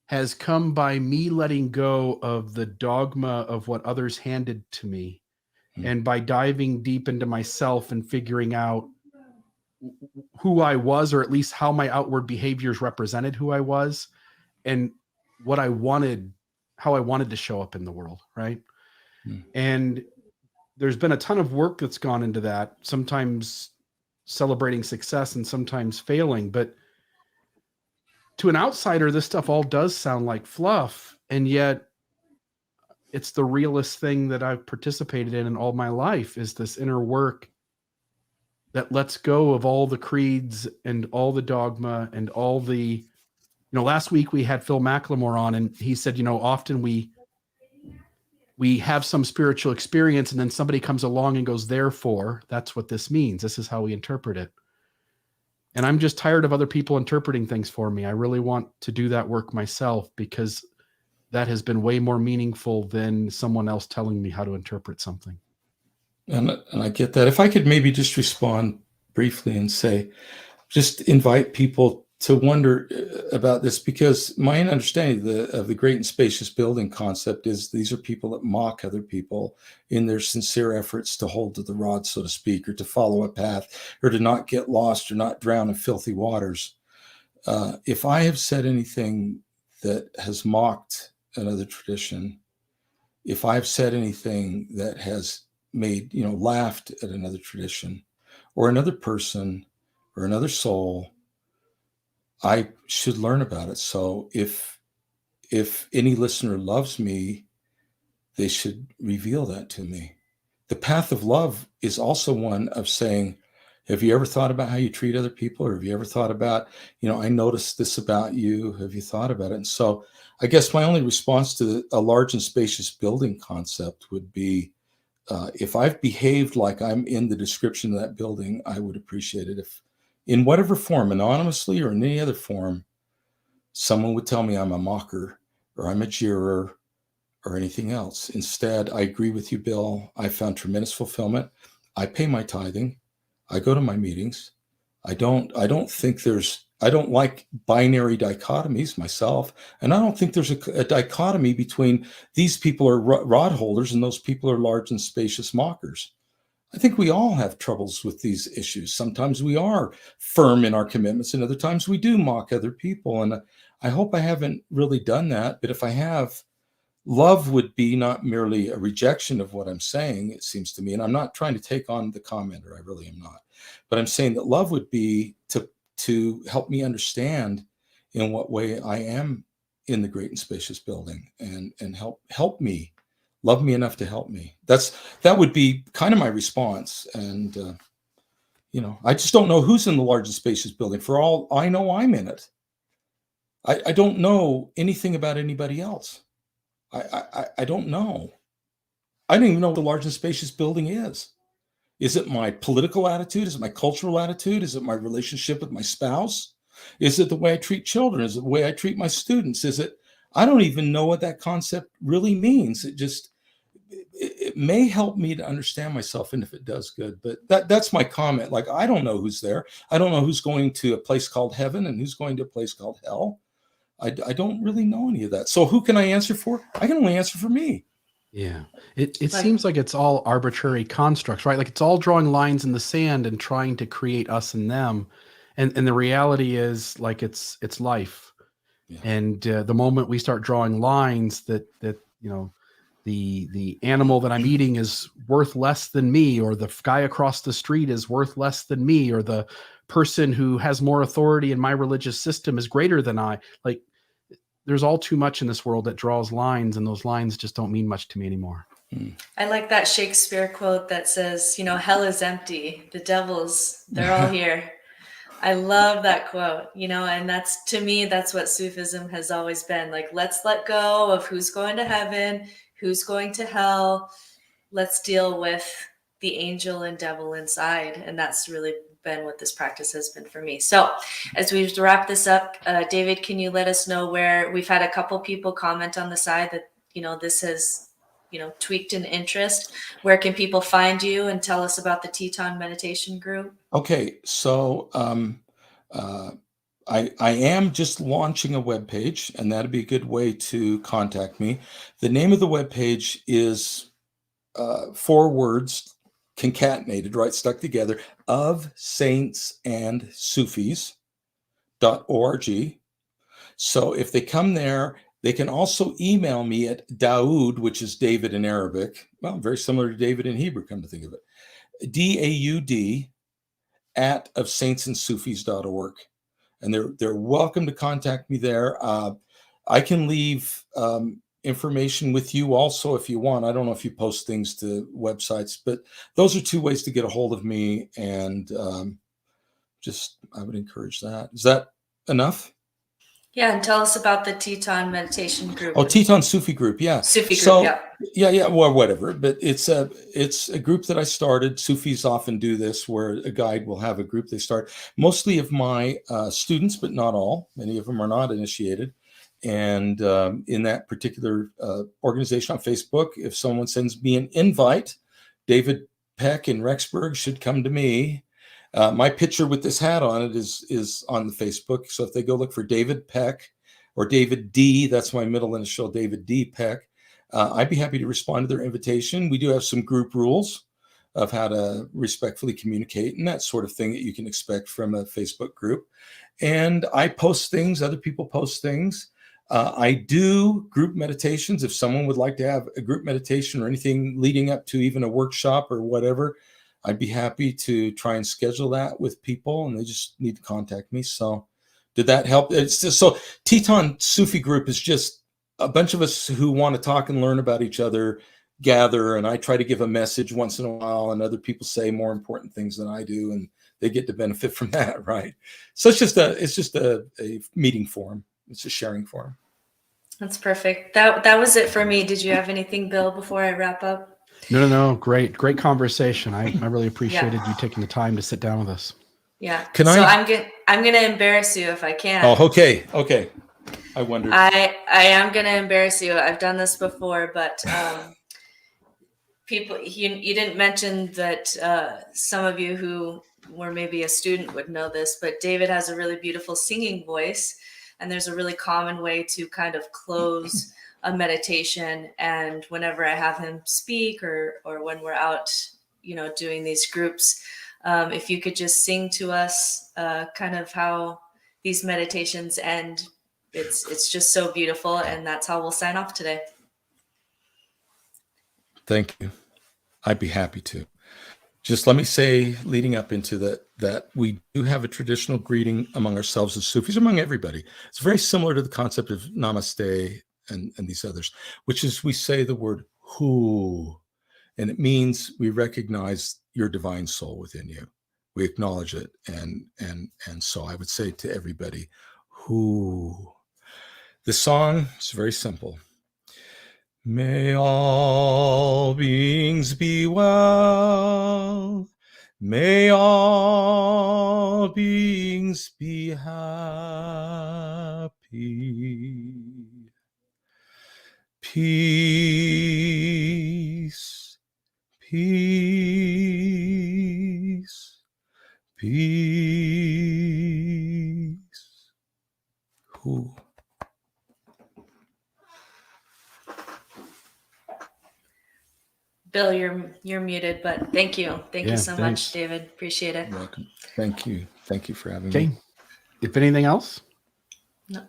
has come by me letting go of the dogma of what others handed to me, and by diving deep into myself and figuring out who I was, or at least how my outward behaviors represented who I was, and what I wanted, how I wanted to show up in the world. Right. And there's been a ton of work that's gone into that, sometimes celebrating success and sometimes failing. But to an outsider, this stuff all does sound like fluff. And yet it's the realest thing that I've participated in all my life, is this inner work that lets go of all the creeds and all the dogma and all the, last week we had Phil McLemore on, and he said, often we have some spiritual experience, and then somebody comes along and goes, therefore, that's what this means. This is how we interpret it. And I'm just tired of other people interpreting things for me. I really want to do that work myself, because that has been way more meaningful than someone else telling me how to interpret something. And I get that. If I could maybe just respond briefly and say, just invite people to wonder about this, because my understanding of the great and spacious building concept is these are people that mock other people in their sincere efforts to hold to the rod, so to speak, or to follow a path, or to not get lost or not drown in filthy waters. If I have said anything that has mocked another tradition, if I've said anything that has made, laughed at another tradition or another person or another soul, I should learn about it. So if any listener loves me, they should reveal that to me. The path of love is also one of saying, have you ever thought about how you treat other people? Or have you ever thought about, I noticed this about you. Have you thought about it? And so I guess my only response to a large and spacious building concept would be, if I've behaved like I'm in the description of that building, I would appreciate it if in whatever form, anonymously or in any other form, someone would tell me I'm a mocker or I'm a jeerer or anything else. Instead, I agree with you, Bill. I found tremendous fulfillment. I pay my tithing. I go to my meetings. I don't like binary dichotomies myself. And I don't think there's a dichotomy between these people are rod holders and those people are large and spacious mockers. I think we all have troubles with these issues. Sometimes we are firm in our commitments, and other times we do mock other people. And I hope I haven't really done that. But if I have, love would be not merely a rejection of what I'm saying, it seems to me. And I'm not trying to take on the commenter. I really am not. But I'm saying that love would be to help me understand in what way I am in the great and spacious building, and help me. Love me enough to help me. That would be kind of my response. And, I just don't know who's in the large and spacious building. For all I know, I'm in it. I don't know anything about anybody else. I don't know. I don't even know what the large and spacious building is. Is it my political attitude? Is it my cultural attitude? Is it my relationship with my spouse? Is it the way I treat children? Is it the way I treat my students? I don't even know what that concept really means. It may help me to understand myself, and if it does, good. But that's my comment. Like, I don't know who's there. I don't know who's going to a place called heaven and who's going to a place called hell. I don't really know any of that. So who can I answer for? I can only answer for me. Yeah. It seems like it's all arbitrary constructs, right? Like it's all drawing lines in the sand and trying to create us and them. And the reality is, like, it's life. Yeah. And the moment we start drawing lines that the animal that I'm eating is worth less than me, or the guy across the street is worth less than me, or the person who has more authority in my religious system is greater than I. Like, there's all too much in this world that draws lines, and those lines just don't mean much to me anymore. I like that Shakespeare quote that says, hell is empty. The devils, they're all here. I love that quote, and to me, that's what Sufism has always been. Like, let's let go of who's going to heaven, who's going to hell. Let's deal with the angel and devil inside. And that's really been what this practice has been for me. So as we wrap this up, David, can you let us know where we've had a couple people comment on the side that, this has, tweaked an interest? Where can people find you, and tell us about the Teton meditation group? Okay. So, I am just launching a webpage, and that'd be a good way to contact me. The name of the webpage is 4 words concatenated, right, stuck together, of Saints and Sufis.org. So if they come there, they can also email me at Daud, which is David in Arabic. Well, very similar to David in Hebrew, come to think of it. DAUD @ofsaintsandsufis.org. And they're welcome to contact me there. I can leave information with you also if you want. I don't know if you post things to websites, but those are 2 ways to get a hold of me. And I would encourage that. Is that enough? Yeah, and tell us about the Teton meditation group. Oh, Teton Sufi group, yeah. Sufi group, yeah, well, whatever. But it's a group that I started. Sufis often do this, where a guide will have a group they start. Mostly of my students, but not all. Many of them are not initiated. And in that particular organization on Facebook, if someone sends me an invite, David Peck in Rexburg should come to me. My picture with this hat on it is on the Facebook. So if they go look for David Peck or David D, that's my middle initial, David D. Peck, I'd be happy to respond to their invitation. We do have some group rules of how to respectfully communicate and that sort of thing that you can expect from a Facebook group. And I post things, other people post things. I do group meditations. If someone would like to have a group meditation or anything leading up to even a workshop or whatever, I'd be happy to try and schedule that with people, and they just need to contact me. So did that help? It's just, so Teton Sufi group is just a bunch of us who want to talk and learn about each other gather, and I try to give a message once in a while, and other people say more important things than I do, and they get to benefit from that, right? So it's just a meeting forum. It's a sharing forum. That's perfect. That was it for me. Did you have anything, Bill, before I wrap up? No. Great conversation. I really appreciated you taking the time to sit down with us. Yeah. Can so I? I'm gonna embarrass you if I can. Oh, okay. Okay. I wondered. I am gonna embarrass you. I've done this before, but people, you didn't mention that some of you who were maybe a student would know this, but David has a really beautiful singing voice, and there's a really common way to kind of close a meditation. And whenever I have him speak, or when we're out, doing these groups, if you could just sing to us kind of how these meditations end, it's just so beautiful, and that's how we'll sign off today. Thank you. I'd be happy to. Just let me say, leading up into that we do have a traditional greeting among ourselves as Sufis, among everybody. It's very similar to the concept of namaste and these others, which is we say the word hu, and it means we recognize your divine soul within you. We acknowledge it. And so I would say to everybody, hu. The song is very simple. May all beings be well. May all beings be happy. Peace, peace, peace. Who? Bill, you're muted, but thank you. Thank you so much, David. Appreciate it. You're welcome. Thank you. Thank you for having me. Okay. If anything else? No.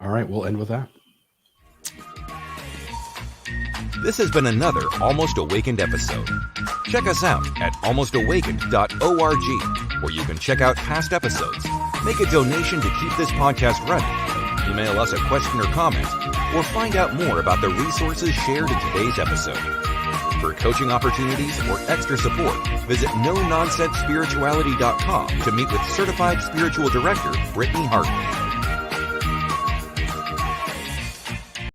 All right, we'll end with that. This has been another Almost Awakened episode. Check us out at almostawakened.org, where you can check out past episodes, make a donation to keep this podcast running, email us a question or comment, or find out more about the resources shared in today's episode. For coaching opportunities or extra support, visit NoNonsenseSpirituality.com to meet with Certified Spiritual Director Brittney Hartley.